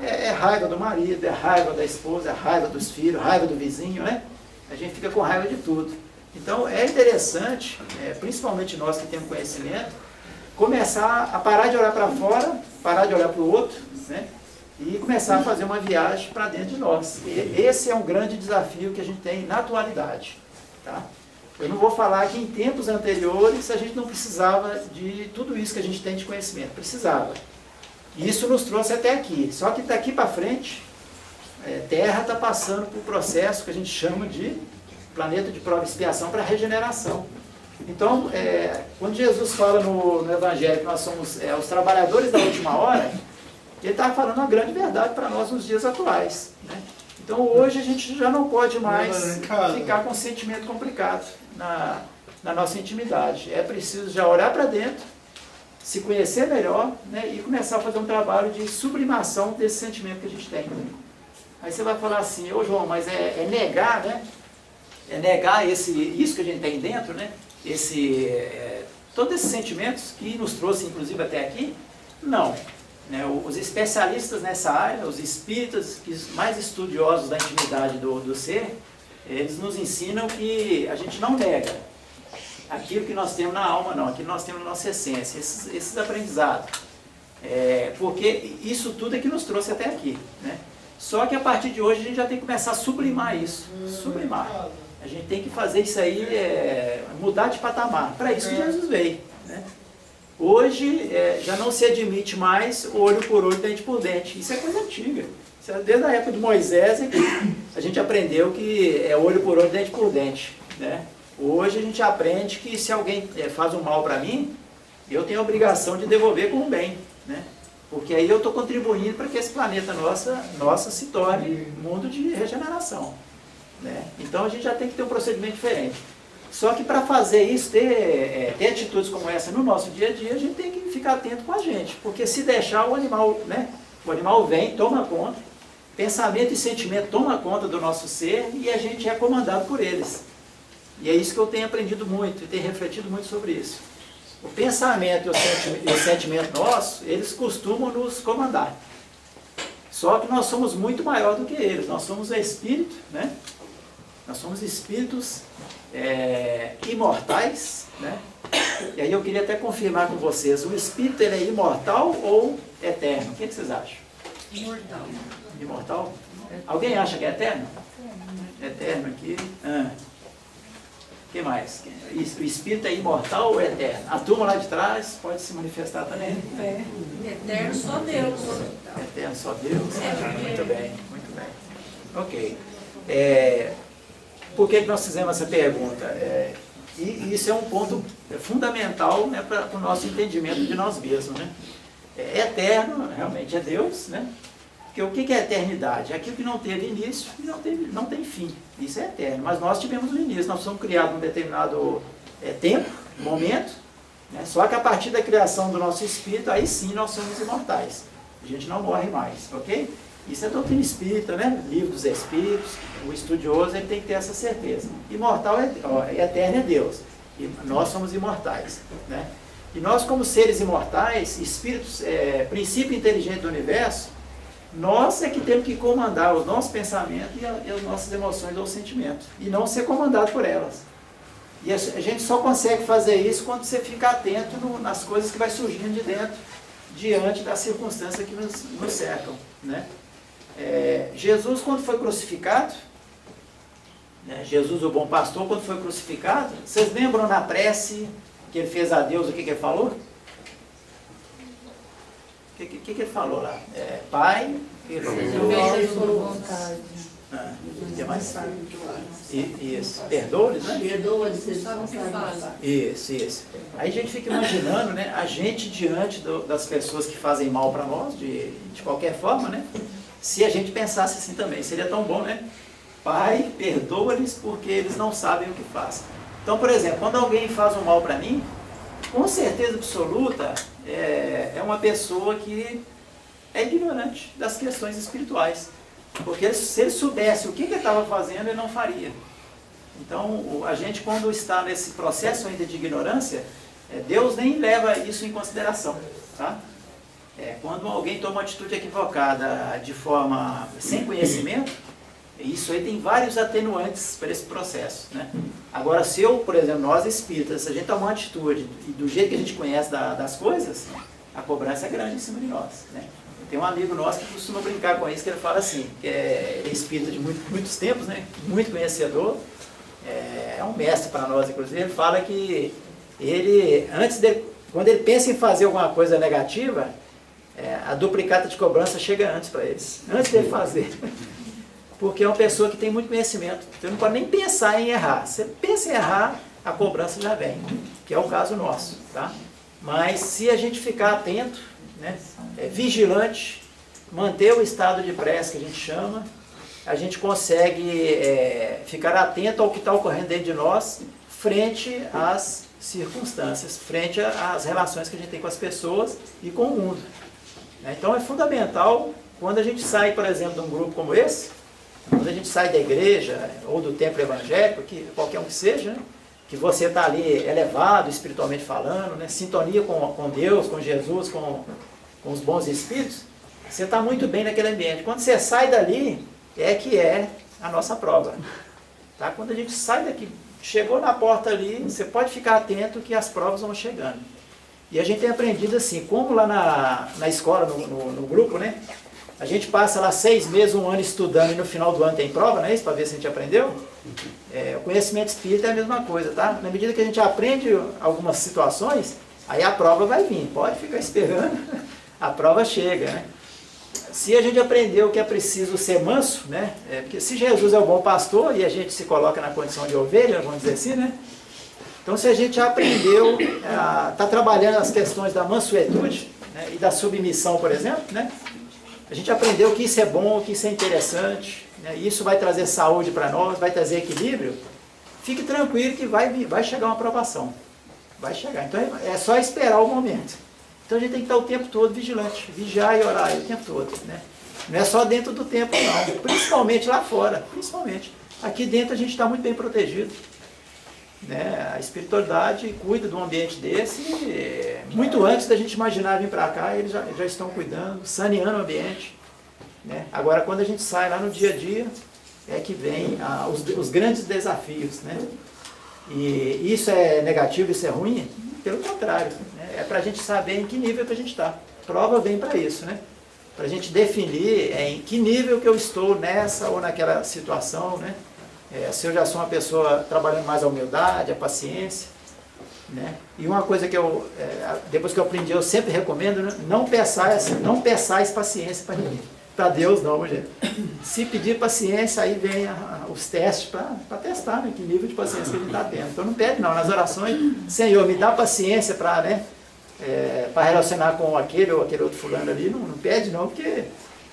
É raiva do marido, é raiva da esposa, é raiva dos filhos, raiva do vizinho, né? A gente fica com raiva de tudo. Então é interessante, principalmente nós que temos conhecimento, começar a parar de olhar para fora, parar de olhar para o outro, né? E começar a fazer uma viagem para dentro de nós. E esse é um grande desafio que a gente tem na atualidade. Tá? Eu não vou falar que em tempos anteriores a gente não precisava de tudo isso que a gente tem de conhecimento. Precisava. E isso nos trouxe até aqui. Só que daqui para frente, Terra está passando por um processo que a gente chama de planeta de prova e expiação para regeneração. Então, quando Jesus fala no Evangelho que nós somos os trabalhadores da última hora, ele está falando uma grande verdade para nós nos dias atuais. Né? Então, hoje a gente já não pode mais ficar com um sentimento complicado na nossa intimidade. É preciso já olhar para dentro, se conhecer melhor, né, e começar a fazer um trabalho de sublimação desse sentimento que a gente tem. Aí você vai falar assim, ô João, mas é negar, né? É negar isso que a gente tem dentro, né? todos esses sentimentos que nos trouxe, inclusive, até aqui, não. Né? Os especialistas nessa área, os espíritas mais estudiosos da intimidade do ser, eles nos ensinam que a gente não nega aquilo que nós temos na alma, não, aquilo que nós temos na nossa essência, esses aprendizados. Porque isso tudo é que nos trouxe até aqui. Né? Só que a partir de hoje a gente já tem que começar a sublimar isso, sublimar. A gente tem que fazer isso aí, mudar de patamar. Para isso que Jesus veio. Né? Hoje já não se admite mais olho por olho, dente por dente. Isso é coisa antiga. Isso é desde a época de Moisés que a gente aprendeu que é olho por olho, dente por dente. Né? Hoje a gente aprende que se alguém faz um mal para mim, eu tenho a obrigação de devolver com o bem. Né? Porque aí eu estou contribuindo para que esse planeta nossa se torne um mundo de regeneração. Né? Então a gente já tem que ter um procedimento diferente. Só que para fazer isso, ter atitudes como essa no nosso dia a dia, a gente tem que ficar atento com a gente. Porque se deixar o animal, né? O animal vem, toma conta, pensamento e sentimento toma conta do nosso ser e a gente é comandado por eles. E é isso que eu tenho aprendido muito e tenho refletido muito sobre isso. O pensamento e o sentimento nosso, eles costumam nos comandar. Só que nós somos muito maior do que eles. Nós somos espírito, né? Nós somos espíritos imortais, né? E aí eu queria até confirmar com vocês, o espírito ele é imortal ou eterno? O que vocês acham? Imortal. Imortal? Alguém acha que é eterno? Eterno aqui. O que mais? O espírito é imortal ou eterno? A turma lá de trás pode se manifestar também. Eterno só Deus. Eterno só Deus? Muito bem, muito bem. Ok. Por que nós fizemos essa pergunta? E isso é um ponto fundamental, né, para o nosso entendimento de nós mesmos. Né? Eterno, realmente é Deus, né? Porque o que é eternidade? É aquilo que não teve início e não tem fim. Isso é eterno. Mas nós tivemos um início, nós somos criados num determinado tempo, momento, né? Só que a partir da criação do nosso espírito, aí sim nós somos imortais. A gente não morre mais, ok? Isso é doutrina espírita, né? Livro dos Espíritos, o estudioso ele tem que ter essa certeza. Imortal eterno é Deus. E nós somos imortais. Né? E nós, como seres imortais, espíritos, princípio inteligente do universo, nós é que temos que comandar os nossos pensamentos e as nossas emoções ou sentimentos. E não ser comandado por elas. E a gente só consegue fazer isso quando você fica atento nas coisas que vai surgindo de dentro, diante das circunstâncias que nos cercam. Né? Jesus, quando foi crucificado, né, Jesus, o bom pastor, quando foi crucificado, vocês lembram na prece que ele fez a Deus, o que ele falou? O que ele falou lá? Pai, o que mais? Isso, perdoa-lhes, né? Perdoa-lhes, eles não sabem. Isso. Aí a gente fica imaginando, né, a gente diante das pessoas que fazem mal para nós, de qualquer forma, né? Se a gente pensasse assim também, seria tão bom, né? Pai, perdoa-lhes porque eles não sabem o que fazem. Então, por exemplo, quando alguém faz um mal para mim, com certeza absoluta, é uma pessoa que é ignorante das questões espirituais. Porque se ele soubesse o que ele estava fazendo, ele não faria. Então, a gente, quando está nesse processo ainda de ignorância, Deus nem leva isso em consideração. Tá? Quando alguém toma uma atitude equivocada de forma sem conhecimento, isso aí tem vários atenuantes para esse processo. Né? Agora, se eu, por exemplo, nós espíritas, se a gente tomar uma atitude e do jeito que a gente conhece das coisas, a cobrança é grande em cima de nós. Né? Tem um amigo nosso que costuma brincar com isso, que ele fala assim, que é espírita de muitos tempos, né? Muito conhecedor, é um mestre para nós, inclusive. Ele fala que ele, quando ele pensa em fazer alguma coisa negativa, a duplicata de cobrança chega antes para eles, antes dele fazer. Porque é uma pessoa que tem muito conhecimento. Você não pode nem pensar em errar. Você pensa em errar, a cobrança já vem, que é o caso nosso. Tá? Mas se a gente ficar atento, né, vigilante, manter o estado de prece que a gente chama, a gente consegue ficar atento ao que está ocorrendo dentro de nós, frente às circunstâncias, frente às relações que a gente tem com as pessoas e com o mundo. Então é fundamental, quando a gente sai, por exemplo, de um grupo como esse, quando a gente sai da igreja ou do templo evangélico, qualquer um que seja, né, que você está ali elevado, espiritualmente falando, né? Sintonia com Deus, com Jesus, com os bons espíritos, você está muito bem naquele ambiente. Quando você sai dali, é a nossa prova. Tá? Quando a gente sai daqui, chegou na porta ali, você pode ficar atento que as provas vão chegando. E a gente tem aprendido assim, como lá na escola, no grupo, né? A gente passa lá 6 meses, 1 ano estudando e no final do ano tem prova, não é isso? Para ver se a gente aprendeu. O conhecimento espírita é a mesma coisa, tá? Na medida que a gente aprende algumas situações, aí a prova vai vir. Pode ficar esperando, a prova chega, né? Se a gente aprendeu que é preciso ser manso, né? Porque se Jesus é o bom pastor e a gente se coloca na condição de ovelha, vamos dizer assim, né? Então se a gente já aprendeu, está trabalhando as questões da mansuetude, né? E da submissão, por exemplo, né? A gente aprendeu que isso é bom, que isso é interessante, né? Isso vai trazer saúde para nós, vai trazer equilíbrio. Fique tranquilo que vai chegar uma aprovação. Vai chegar. Então é só esperar o momento. Então a gente tem que estar o tempo todo vigilante, vigiar e orar o tempo todo, né? Não é só dentro do templo, não. Principalmente lá fora, principalmente. Aqui dentro a gente está muito bem protegido, né? A espiritualidade cuida de um ambiente desse, muito antes da gente imaginar vir para cá, eles já estão cuidando, saneando o ambiente, né? Agora, quando a gente sai lá no dia a dia, é que vem os grandes desafios, né? E isso é negativo, isso é ruim? Pelo contrário, né? É para a gente saber em que nível que a gente está. Prova vem para isso, né? Para a gente definir em que nível que eu estou nessa ou naquela situação, né? Se eu já sou uma pessoa trabalhando mais a humildade, a paciência, né? E uma coisa que depois que eu aprendi, eu sempre recomendo, né? Não peçais paciência para ninguém. Para Deus não, gente. Se pedir paciência, aí vem os testes para testar, né? Que nível de paciência que a gente está tendo. Então não pede não, nas orações, Senhor, me dá paciência para, né? Para relacionar com aquele ou aquele outro fulano ali, não pede não, porque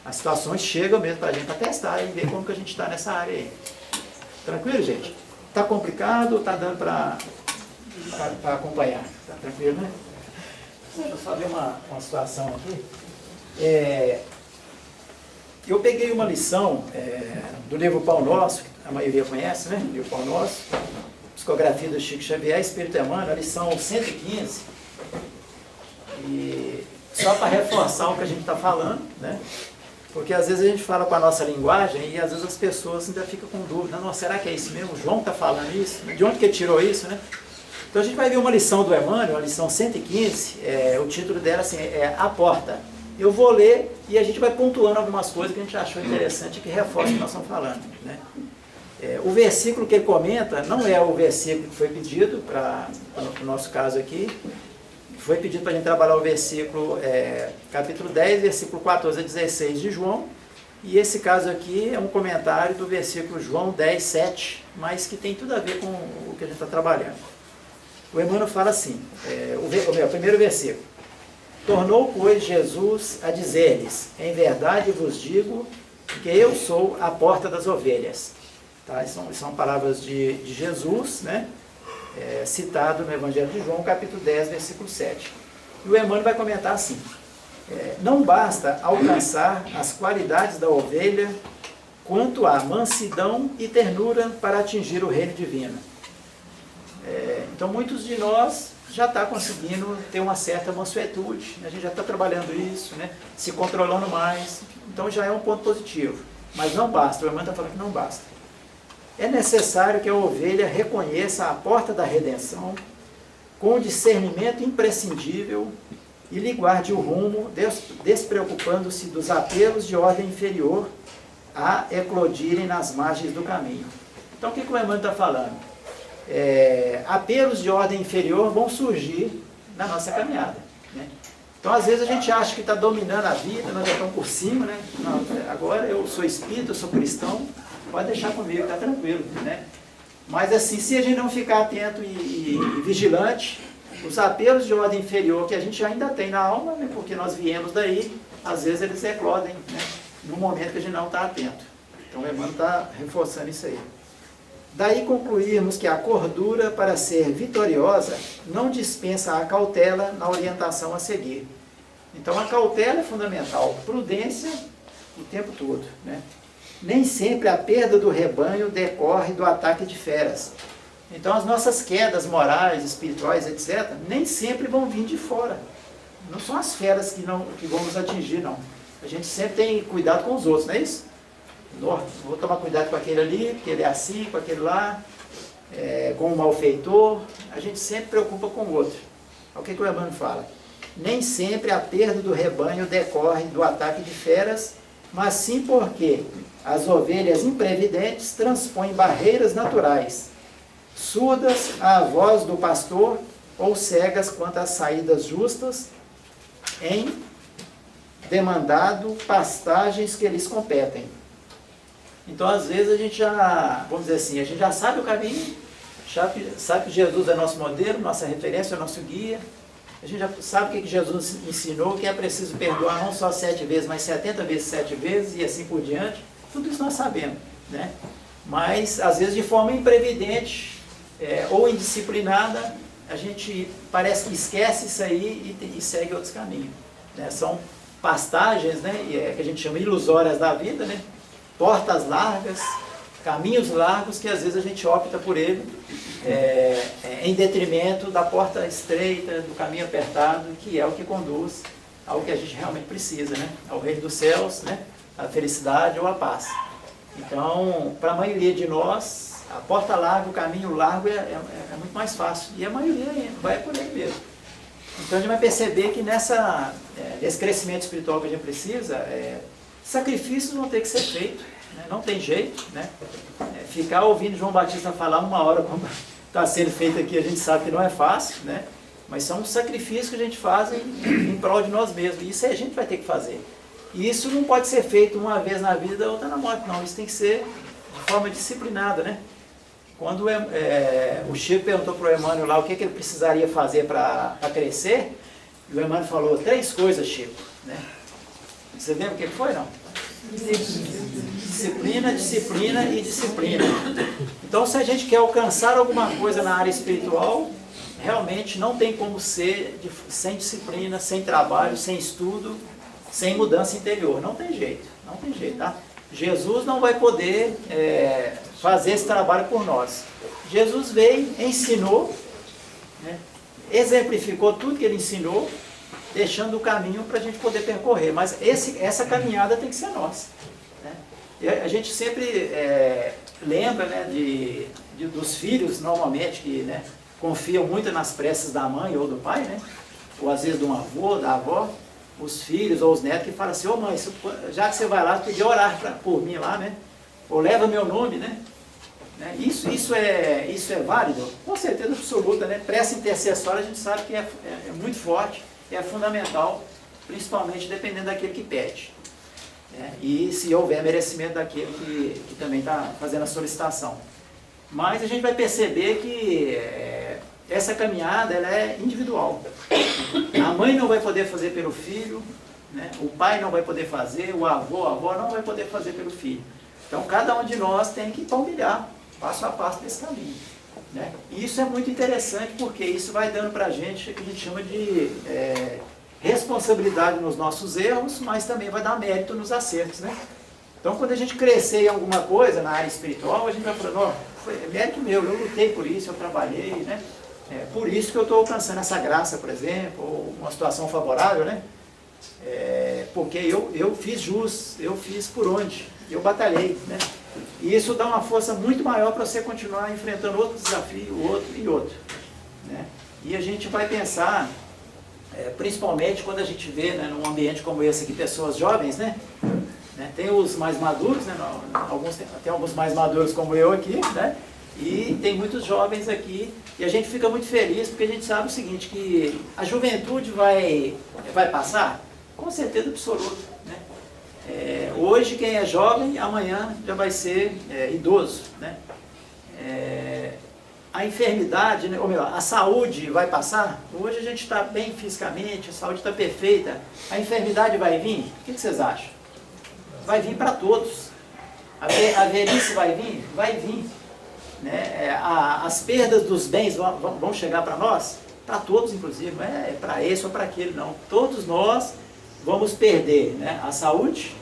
as situações chegam mesmo para a gente, para testar e ver como que a gente está nessa área aí. Tranquilo, gente? Está complicado ou está dando para acompanhar? Está tranquilo, né? Deixa eu só ver uma situação aqui. Eu peguei uma lição do livro Pão Nosso, que a maioria conhece, né? O livro Pão Nosso, psicografia do Chico Xavier, Espírito Emmanuel, a lição 115. E só para reforçar o que a gente está falando, né? Porque às vezes a gente fala com a nossa linguagem e às vezes as pessoas ainda ficam com dúvida. Não, será que é isso mesmo? O João está falando isso? De onde que ele tirou isso, né? Então a gente vai ver uma lição do Emmanuel, a lição 115, o título dela assim, é A Porta. Eu vou ler e a gente vai pontuando algumas coisas que a gente achou interessante e que reforça o que nós estamos falando, né? O versículo que ele comenta não é o versículo que foi pedido, no nosso caso aqui. Foi pedido para a gente trabalhar o versículo, capítulo 10, versículo 14 a 16 de João. E esse caso aqui é um comentário do versículo João 10, 7, mas que tem tudo a ver com o que a gente está trabalhando. O Emmanuel fala assim, o primeiro versículo. Tornou, pois, Jesus a dizer-lhes, em verdade vos digo que eu sou a porta das ovelhas. Tá? São palavras de Jesus, né? Citado no Evangelho de João, capítulo 10, versículo 7. E o Emmanuel vai comentar assim, não basta alcançar as qualidades da ovelha, quanto a mansidão e ternura para atingir o reino divino. Então muitos de nós já está conseguindo ter uma certa mansuetude, a gente já está trabalhando isso, né? Se controlando mais, então já é um ponto positivo. Mas não basta, o Emmanuel está falando que não basta. É necessário que a ovelha reconheça a porta da redenção com discernimento imprescindível e lhe guarde o rumo, despreocupando-se dos apelos de ordem inferior a eclodirem nas margens do caminho. Então o que o Emmanuel está falando? Apelos de ordem inferior vão surgir na nossa caminhada, né? Então às vezes a gente acha que está dominando a vida, nós já estamos por cima, né? Não, agora eu sou espírita, eu sou cristão, pode deixar comigo, está tranquilo, né? Mas assim, se a gente não ficar atento e vigilante, os apelos de ordem inferior que a gente ainda tem na alma, né? Porque nós viemos daí, às vezes eles eclodem, né? No momento que a gente não está atento. Então o Emmanuel está reforçando isso aí. Daí concluirmos que a cordura, para ser vitoriosa, não dispensa a cautela na orientação a seguir. Então a cautela é fundamental, prudência o tempo todo, né? Nem sempre a perda do rebanho decorre do ataque de feras, Então as nossas quedas morais, espirituais, etc., nem sempre vão vir de fora. Não são as feras que vão nos atingir, não. A gente sempre tem cuidado com os outros, não é isso? Vou tomar cuidado com aquele ali, porque ele é assim, com aquele lá, com o malfeitor. A gente sempre preocupa com o outro. O que o Emmanuel fala? Nem sempre a perda do rebanho decorre do ataque de feras, mas sim porque as ovelhas imprevidentes transpõem barreiras naturais, surdas à voz do pastor ou cegas quanto às saídas justas em demandado pastagens que lhes competem. Então, às vezes, a gente já, vamos dizer assim, a gente já sabe o caminho, sabe que Jesus é nosso modelo, nossa referência, nosso guia. A gente já sabe o que Jesus ensinou, que é preciso perdoar não só 7 vezes, mas 70 vezes 7 vezes, e assim por diante. Tudo isso nós sabemos, né? Mas, às vezes, de forma imprevidente ou indisciplinada, a gente parece que esquece isso aí e segue outros caminhos, né? São pastagens, né, que a gente chama ilusórias da vida, né? Portas largas, caminhos largos que às vezes a gente opta por ele em detrimento da porta estreita, do caminho apertado, que é o que conduz ao que a gente realmente precisa, né? Ao reino dos céus, né? A felicidade ou a paz. Então, para a maioria de nós, a porta larga, o caminho largo é muito mais fácil. E a maioria vai por aí mesmo. Então a gente vai perceber que nesse crescimento espiritual que a gente precisa, sacrifícios vão ter que ser feitos, né? Não tem jeito, né? Ficar ouvindo João Batista falar 1 hora como está sendo feito aqui, a gente sabe que não é fácil, né? Mas são sacrifícios que a gente faz em prol de nós mesmos, e isso a gente vai ter que fazer. E isso não pode ser feito uma vez na vida, outra na morte, não. Isso tem que ser de forma disciplinada, né? Quando o Chico perguntou para o Emmanuel lá o que ele precisaria fazer para crescer, e o Emmanuel falou 3 coisas, Chico, né? Você lembra o que foi, não? Disciplina, disciplina e disciplina. Então, se a gente quer alcançar alguma coisa na área espiritual, realmente não tem como ser sem disciplina, sem trabalho, sem estudo, sem mudança interior. Não tem jeito, tá? Jesus não vai poder fazer esse trabalho por nós. Jesus veio, ensinou, né, exemplificou tudo que ele ensinou, deixando o caminho para a gente poder percorrer. Mas essa caminhada tem que ser nossa, né? E a gente sempre lembra, né, dos filhos, normalmente, que, né, confiam muito nas preces da mãe ou do pai, né? Ou às vezes de um avô, da avó. Os filhos ou os netos que falam assim: ô mãe, já que você vai lá, podia orar por mim lá, né? Ou leva meu nome, né? Isso é válido? Com certeza absoluta, né? Prece intercessória a gente sabe que é muito forte, é fundamental, principalmente dependendo daquele que pede, né? E se houver merecimento daquele que também está fazendo a solicitação. Mas a gente vai perceber que essa caminhada ela é individual. A mãe não vai poder fazer pelo filho, né? O pai não vai poder fazer, o avô, a avó não vai poder fazer pelo filho. Então cada um de nós tem que palmilhar passo a passo desse caminho, né? E isso é muito interessante porque isso vai dando para a gente o que a gente chama de responsabilidade nos nossos erros, mas também vai dar mérito nos acertos, né? Então quando a gente crescer em alguma coisa na área espiritual, a gente vai falando: ó, foi mérito meu, eu lutei por isso, eu trabalhei, né? Por isso que eu estou alcançando essa graça, por exemplo, ou uma situação favorável, né? Porque eu fiz jus, eu fiz por onde, eu batalhei, né? E isso dá uma força muito maior para você continuar enfrentando outro desafio, outro e outro, né? E a gente vai pensar, principalmente quando a gente vê, né, num ambiente como esse aqui, pessoas jovens, né? Tem os mais maduros, né? Tem alguns mais maduros como eu aqui, né? E tem muitos jovens aqui, e a gente fica muito feliz porque a gente sabe o seguinte, que a juventude vai passar? Com certeza absoluta, né? Hoje quem é jovem, amanhã já vai ser idoso, né? A enfermidade, né, ou melhor, a saúde vai passar? Hoje a gente está bem fisicamente, a saúde está perfeita, a enfermidade vai vir? O que vocês acham? Vai vir para todos. A velhice vai vir? Vai vir. Né? As perdas dos bens vão chegar para nós? Para todos, inclusive, não é para esse ou para aquele, não. Todos nós vamos perder, né, a saúde,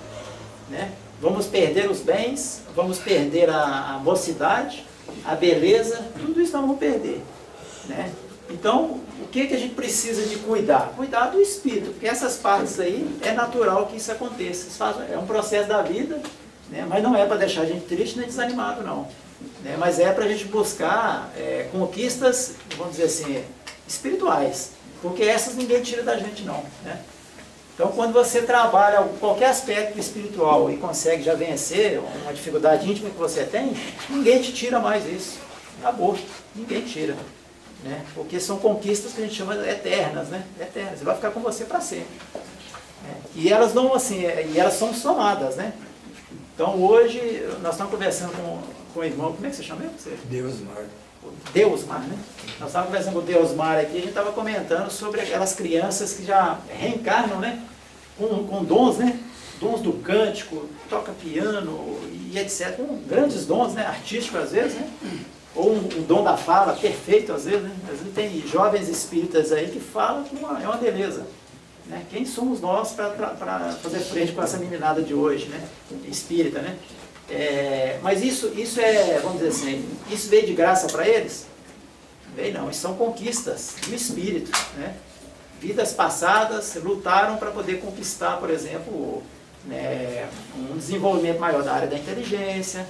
né? Vamos perder os bens, vamos perder a mocidade, a beleza, tudo isso nós vamos perder, né? Então, o que a gente precisa de cuidar? Cuidar do espírito, porque essas partes aí, é natural que isso aconteça. É um processo da vida, né? Mas não é para deixar a gente triste nem desanimado, não. Né? Mas é para a gente buscar conquistas, vamos dizer assim, espirituais, porque essas ninguém tira da gente, não. Né? Então, quando você trabalha qualquer aspecto espiritual e consegue já vencer uma dificuldade íntima que você tem, ninguém te tira mais isso. Acabou, ninguém tira. Né? Porque são conquistas que a gente chama eternas, né? Eternas. Vai ficar com você para sempre. Né? E elas não assim, e elas são somadas, né? Então hoje nós estamos conversando com o irmão, como é que você chama mesmo? Deusmar. Deusmar, né? Nós estávamos conversando com o Deusmar aqui, a gente estava comentando sobre aquelas crianças que já reencarnam, né? Com dons, né? Dons do cântico, toca piano e etc. Com grandes dons, né? Artísticos às vezes, né? Ou um dom da fala perfeito, às vezes, né? Às vezes tem jovens espíritas aí que falam que é uma beleza. Né? Quem somos nós para fazer frente com essa meninada de hoje, né? Espírita, né? Mas isso é, vamos dizer assim, isso veio de graça para eles? Veio não, isso são conquistas do espírito, né? Vidas passadas lutaram para poder conquistar, por exemplo, né, um desenvolvimento maior da área da inteligência,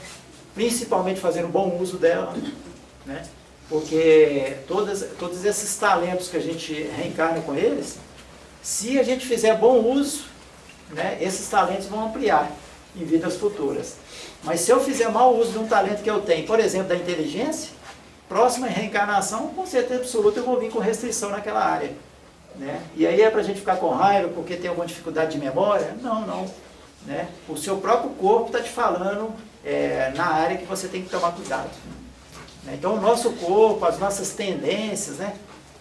principalmente fazer um bom uso dela, né? Porque todos esses talentos que a gente reencarna com eles, se a gente fizer bom uso, né, esses talentos vão ampliar em vidas futuras. Mas se eu fizer mau uso de um talento que eu tenho, por exemplo, da inteligência, próxima reencarnação, com certeza absoluta, eu vou vir com restrição naquela área. Né? E aí é para a gente ficar com raiva porque tem alguma dificuldade de memória? Não. Né? O seu próprio corpo está te falando na área que você tem que tomar cuidado. Né? Então o nosso corpo, as nossas tendências, né?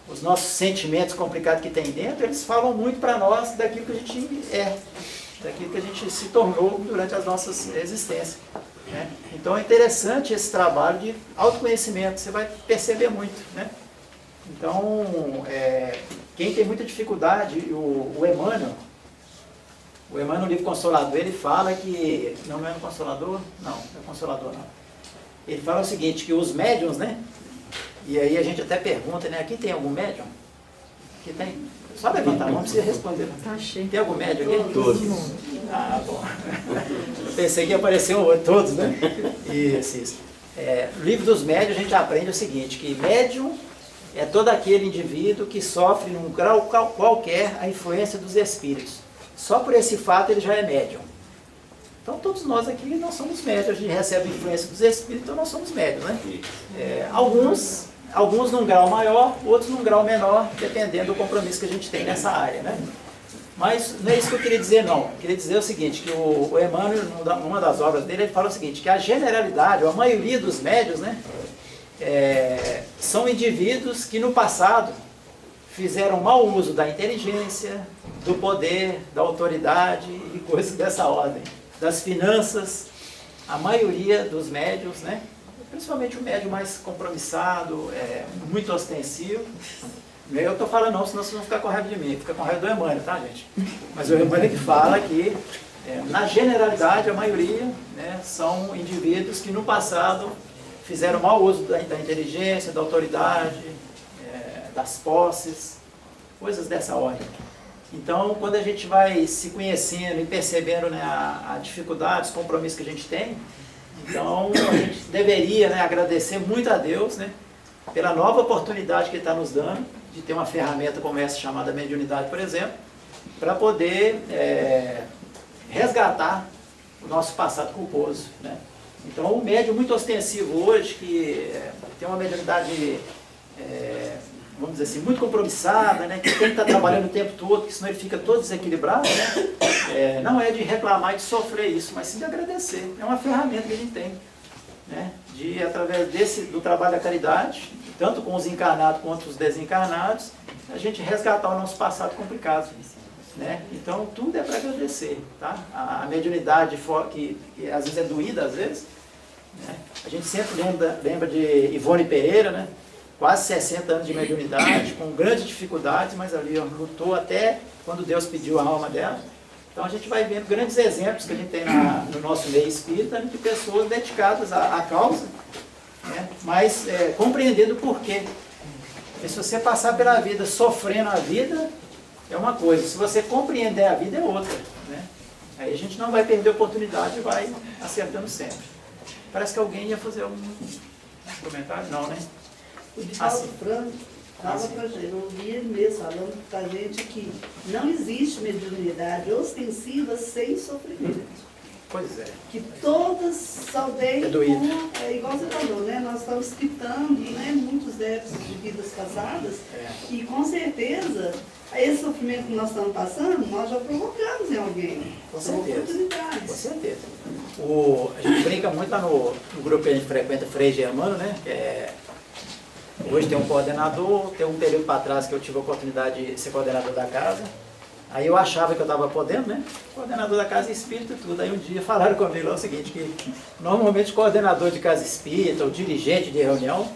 Os nossos sentimentos complicados que tem dentro, eles falam muito para nós daquilo que a gente é, daquilo que a gente se tornou durante as nossas existências. Né? Então é interessante esse trabalho de autoconhecimento, você vai perceber muito. Né? Então, quem tem muita dificuldade, o Emmanuel, no livro Consolador, ele fala que, não é no Consolador? Não é Consolador não. Ele fala o seguinte, que os médiuns, né? E aí a gente até pergunta, né? Aqui tem algum médium? Aqui tem? Só levantar a mão, não precisa responder. Tá cheio. Tem algum médium aqui? Todos. Ah, bom. Eu pensei que ia aparecer todos, né? Isso. No livro dos médiuns a gente aprende o seguinte, que médium é todo aquele indivíduo que sofre num grau qualquer a influência dos espíritos. Só por esse fato ele já é médium. Então todos nós aqui nós somos médiums, a gente recebe influência dos espíritos, então nós somos médiums, né? Alguns num grau maior, outros num grau menor, dependendo do compromisso que a gente tem nessa área, né? Mas não é isso que eu queria dizer, não. Eu queria dizer o seguinte, que o Emmanuel, numa das obras dele, ele fala o seguinte, que a generalidade, ou a maioria dos médiuns, né? São indivíduos que no passado fizeram mau uso da inteligência, do poder, da autoridade e coisas dessa ordem. Das finanças, a maioria dos médiuns, né? Principalmente o médium mais compromissado, muito ostensivo. Eu estou falando não, senão vocês vão ficar com raiva de mim, fica com raiva do Emmanuel, tá, gente? Mas o Emmanuel que fala que, na generalidade, a maioria, né, são indivíduos que no passado fizeram mau uso da inteligência, da autoridade, das posses, coisas dessa ordem. Então, quando a gente vai se conhecendo e percebendo, né, a dificuldade, os compromissos que a gente tem, então a gente deveria, né, agradecer muito a Deus, né, pela nova oportunidade que Ele está nos dando, de ter uma ferramenta como essa chamada mediunidade, por exemplo, para poder resgatar o nosso passado culposo. Né? Então, o médium muito ostensivo hoje, que tem uma mediunidade, vamos dizer assim, muito compromissada, né? Que tem que estar trabalhando o tempo todo, porque senão ele fica todo desequilibrado, né? Não é de reclamar e de sofrer isso, mas sim de agradecer. É uma ferramenta que a gente tem, né? De, através do trabalho da caridade, tanto com os encarnados quanto os desencarnados, a gente resgatar o nosso passado complicado. Né? Então, tudo é para agradecer. Tá? A mediunidade, que às vezes é doída, às vezes, né? A gente sempre lembra de Ivone Pereira, né? Quase 60 anos de mediunidade, com grandes dificuldades, mas ali lutou até quando Deus pediu a alma dela. Então a gente vai vendo grandes exemplos que a gente tem no nosso meio espírita, de pessoas dedicadas à causa, né? mas compreendendo o porquê. Porque se você passar pela vida sofrendo a vida, é uma coisa, se você compreender a vida é outra, né? Aí a gente não vai perder a oportunidade e vai acertando sempre. Parece que alguém ia fazer um comentário? Não, né? O Divaldo Franco fala pra gente, eu ouvi ele mesmo falando pra gente que não existe mediunidade ostensiva sem sofrimento. Pois é. Que todas só vêm igual você falou, né? Nós estamos quitando, né, muitos débitos de vidas passadas e com certeza esse sofrimento que nós estamos passando, nós já provocamos em alguém. Com São oportunidades. Com certeza. A gente brinca muito lá no grupo que a gente frequenta, Frei Germano, né? Hoje tem um coordenador, tem um período para trás que eu tive a oportunidade de ser coordenador da casa. Aí eu achava que eu estava podendo, né? Coordenador da casa espírita e tudo. Aí um dia falaram comigo lá o seguinte, que normalmente coordenador de casa espírita ou dirigente de reunião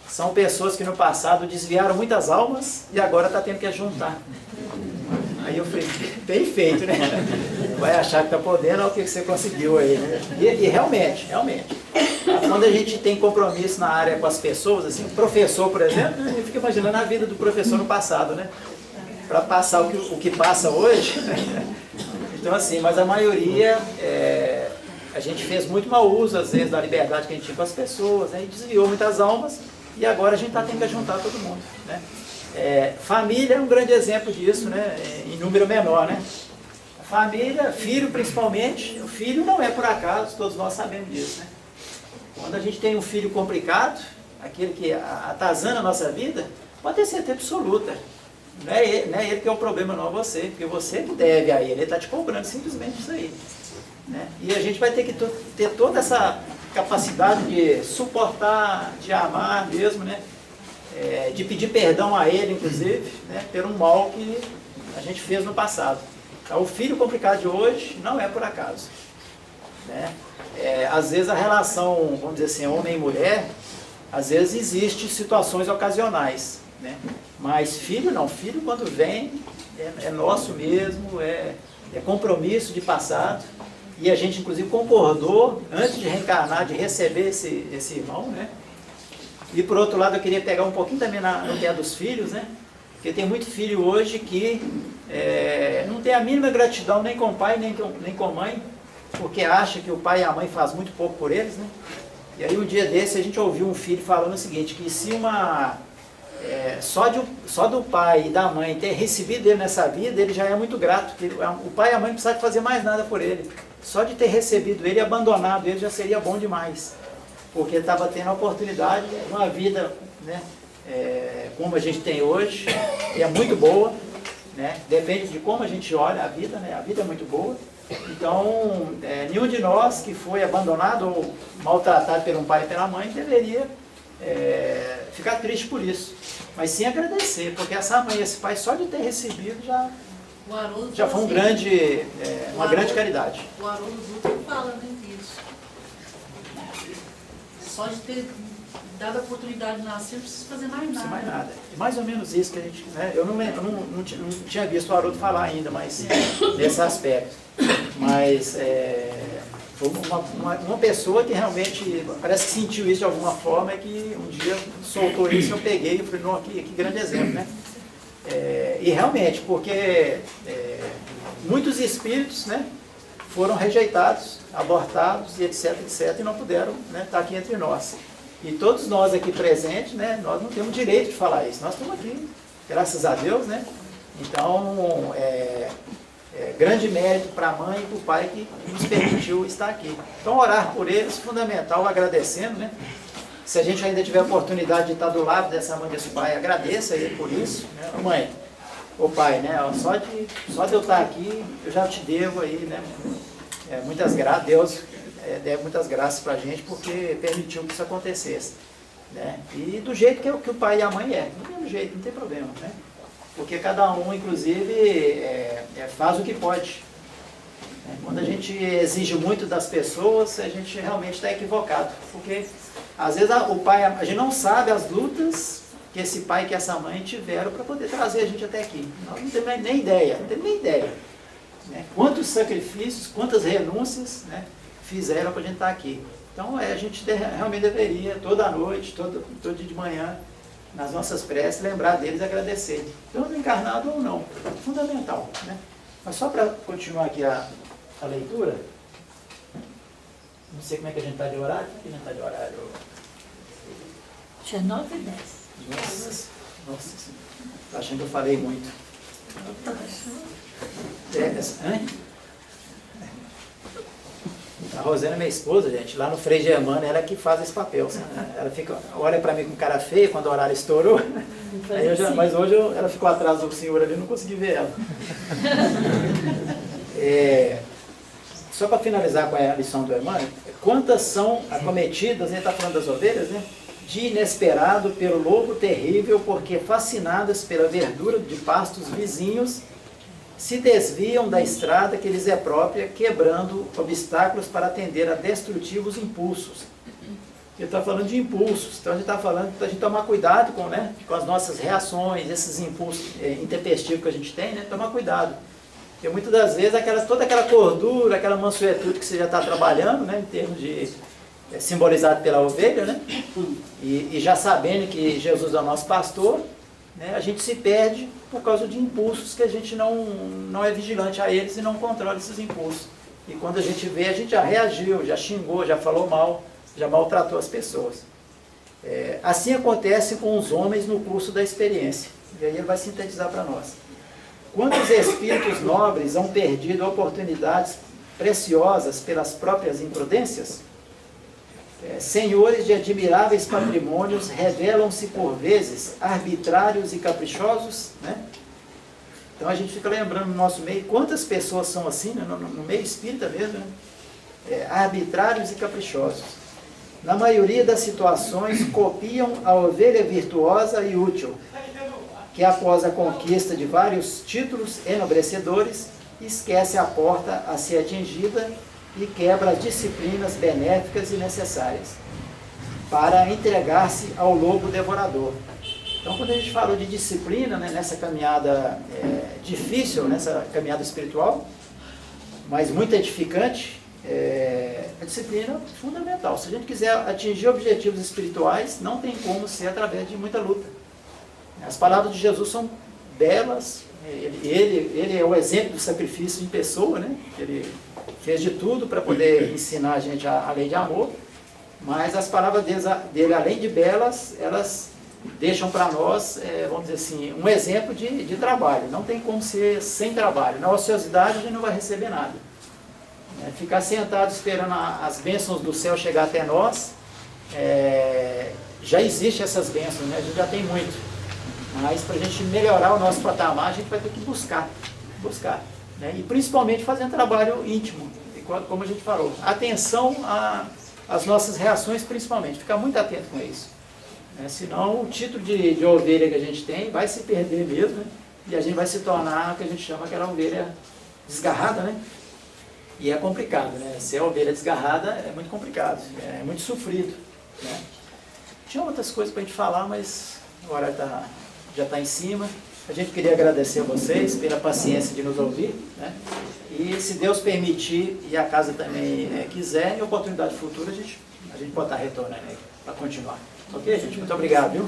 são pessoas que no passado desviaram muitas almas e agora está tendo que juntar. Aí eu falei, bem feito, né? Vai achar que está podendo, olha o que você conseguiu aí, né? E realmente. Quando a gente tem compromisso na área com as pessoas, assim, o professor, por exemplo, a gente fica imaginando a vida do professor no passado, né? Para passar o que passa hoje. Então, assim, mas a maioria, a gente fez muito mau uso, às vezes, da liberdade que a gente tinha com as pessoas, né? E desviou muitas almas, e agora a gente está tendo que juntar todo mundo, né? Família é um grande exemplo disso, né? Em número menor, né? A família, filho principalmente, o filho não é por acaso, todos nós sabemos disso, né? Quando a gente tem um filho complicado, aquele que atazana a nossa vida, pode ter certeza absoluta. Não é ele que é o problema, não é você, porque você que deve a ele está te cobrando simplesmente isso aí, né? E a gente vai ter que ter toda essa capacidade de suportar, de amar mesmo, né? De pedir perdão a ele, inclusive, né? Por um mal que a gente fez no passado. Então, o filho complicado de hoje não é por acaso, né? Às vezes a relação, vamos dizer assim, homem e mulher, às vezes existe situações ocasionais, né? Mas filho não, filho quando vem é nosso mesmo, é compromisso de passado, e a gente inclusive concordou, antes de reencarnar, de receber esse irmão, né? E por outro lado eu queria pegar um pouquinho também no que é dos filhos, né? Porque tem muito filho hoje que não tem a mínima gratidão nem com o pai, nem com a mãe, porque acha que o pai e a mãe fazem muito pouco por eles, né? E aí um dia desse a gente ouviu um filho falando o seguinte, que se só do pai e da mãe ter recebido ele nessa vida, ele já é muito grato, porque o pai e a mãe não precisavam fazer mais nada por ele. Só de ter recebido ele e abandonado ele já seria bom demais, porque estava tendo a oportunidade de uma vida, né, como a gente tem hoje, e é muito boa, né? Depende de como a gente olha a vida, né? A vida é muito boa. Então, nenhum de nós que foi abandonado ou maltratado por um pai e pela mãe deveria ficar triste por isso, mas sim agradecer, porque essa mãe e esse pai, só de ter recebido, já foi uma grande caridade. O Haroldo Dutra fala, né, disso. Só de ter dado a oportunidade de nascer, não precisa fazer mais nada. Não precisa mais nada. É mais ou menos isso que a gente... Né, eu não tinha visto o Haroldo falar ainda, mas nesse aspecto. Mas foi uma pessoa que realmente parece que sentiu isso de alguma forma, é que um dia soltou isso, eu peguei e falei, não, que grande exemplo, né? E realmente, porque muitos espíritos, né, foram rejeitados, abortados, e etc, e não puderam, né, estar aqui entre nós. E todos nós aqui presentes, né, nós não temos direito de falar isso, nós estamos aqui, graças a Deus, né? Então, grande mérito para a mãe e para o pai que nos permitiu estar aqui. Então, orar por eles, fundamental, agradecendo, né? Se a gente ainda tiver a oportunidade de estar do lado dessa mãe e desse pai, agradeça a ele por isso, né? Mãe, ô pai, né? Só de eu estar aqui, eu já te devo aí, né? Muitas graças, Deus deve muitas graças para a gente, porque permitiu que isso acontecesse, né? E do jeito que o pai e a mãe do mesmo jeito, não tem problema, né? Porque cada um, inclusive, faz o que pode. Quando a gente exige muito das pessoas, a gente realmente está equivocado, porque às vezes a gente não sabe as lutas que esse pai e que essa mãe tiveram para poder trazer a gente até aqui. Nós não temos nem ideia, né? Quantos sacrifícios, quantas renúncias, né, fizeram para a gente estar aqui. Então, a gente realmente deveria, toda noite, todo dia de manhã, nas nossas preces, lembrar deles e agradecer. Tanto encarnado ou não. Fundamental, né? Mas só para continuar aqui a leitura, não sei como é que a gente está de horário. Como é que a gente está de horário? Já 9h10. Nossa, estou achando que eu falei muito. A Rosana é minha esposa, gente, lá no Frei Germano, ela é que faz esse papel. Sabe? Ela olha para mim com cara feia quando o horário estourou, mas hoje ela ficou atrás do senhor ali, não consegui ver ela. Só para finalizar com a lição do Emmanuel, quantas são acometidas, ele está falando das ovelhas, né? De inesperado pelo lobo terrível, porque fascinadas pela verdura de pastos vizinhos, se desviam da estrada que lhes é própria, quebrando obstáculos para atender a destrutivos impulsos. Ele está falando de impulsos, então a gente está falando para a gente tomar cuidado com as nossas reações, esses impulsos intempestivos que a gente tem, né? Tomar cuidado. Porque muitas das vezes toda aquela cordura, aquela mansuetude que você já está trabalhando, né, em termos de simbolizado pela ovelha, né? E já sabendo que Jesus é o nosso pastor, né, a gente se perde por causa de impulsos que a gente não é vigilante a eles e não controla esses impulsos. E quando a gente vê, a gente já reagiu, já xingou, já falou mal, já maltratou as pessoas. Assim acontece com os homens no curso da experiência. E aí ele vai sintetizar para nós. Quantos espíritos nobres hão perdido oportunidades preciosas pelas próprias imprudências? Senhores de admiráveis patrimônios revelam-se por vezes arbitrários e caprichosos, né? Então a gente fica lembrando no nosso meio, quantas pessoas são assim, né? no meio espírita mesmo, né? Arbitrários e caprichosos. Na maioria das situações copiam a ovelha virtuosa e útil, que após a conquista de vários títulos enobrecedores, esquece a porta a ser atingida e quebra as disciplinas benéficas e necessárias para entregar-se ao lobo devorador. Então, quando a gente falou de disciplina, né, nessa caminhada difícil, nessa caminhada espiritual, mas muito edificante, a disciplina é fundamental. Se a gente quiser atingir objetivos espirituais, não tem como ser através de muita luta. As palavras de Jesus são belas, ele é o exemplo do sacrifício em pessoa, né? Ele fez de tudo para poder ensinar a gente a lei de amor, mas as palavras dele, além de belas, elas deixam para nós, vamos dizer assim, um exemplo de trabalho. Não tem como ser sem trabalho. Na ociosidade a gente não vai receber nada. Ficar sentado esperando as bênçãos do céu chegar até nós, já existem essas bênçãos, né? A gente já tem muito. Mas para a gente melhorar o nosso patamar, a gente vai ter que buscar, né? E principalmente fazendo trabalho íntimo, como a gente falou. Atenção às nossas reações, principalmente, ficar muito atento com isso. Senão o título de ovelha que a gente tem vai se perder mesmo, né? E a gente vai se tornar o que a gente chama aquela ovelha desgarrada, né? E é complicado, né? Ser ovelha desgarrada é muito complicado, é muito sofrido, né? Tinha outras coisas para a gente falar, mas agora já está em cima. A gente queria agradecer a vocês pela paciência de nos ouvir, né? E se Deus permitir e a casa também quiser, em oportunidade futura, a gente pode estar retornando aí para continuar. Ok, gente? Muito obrigado, viu?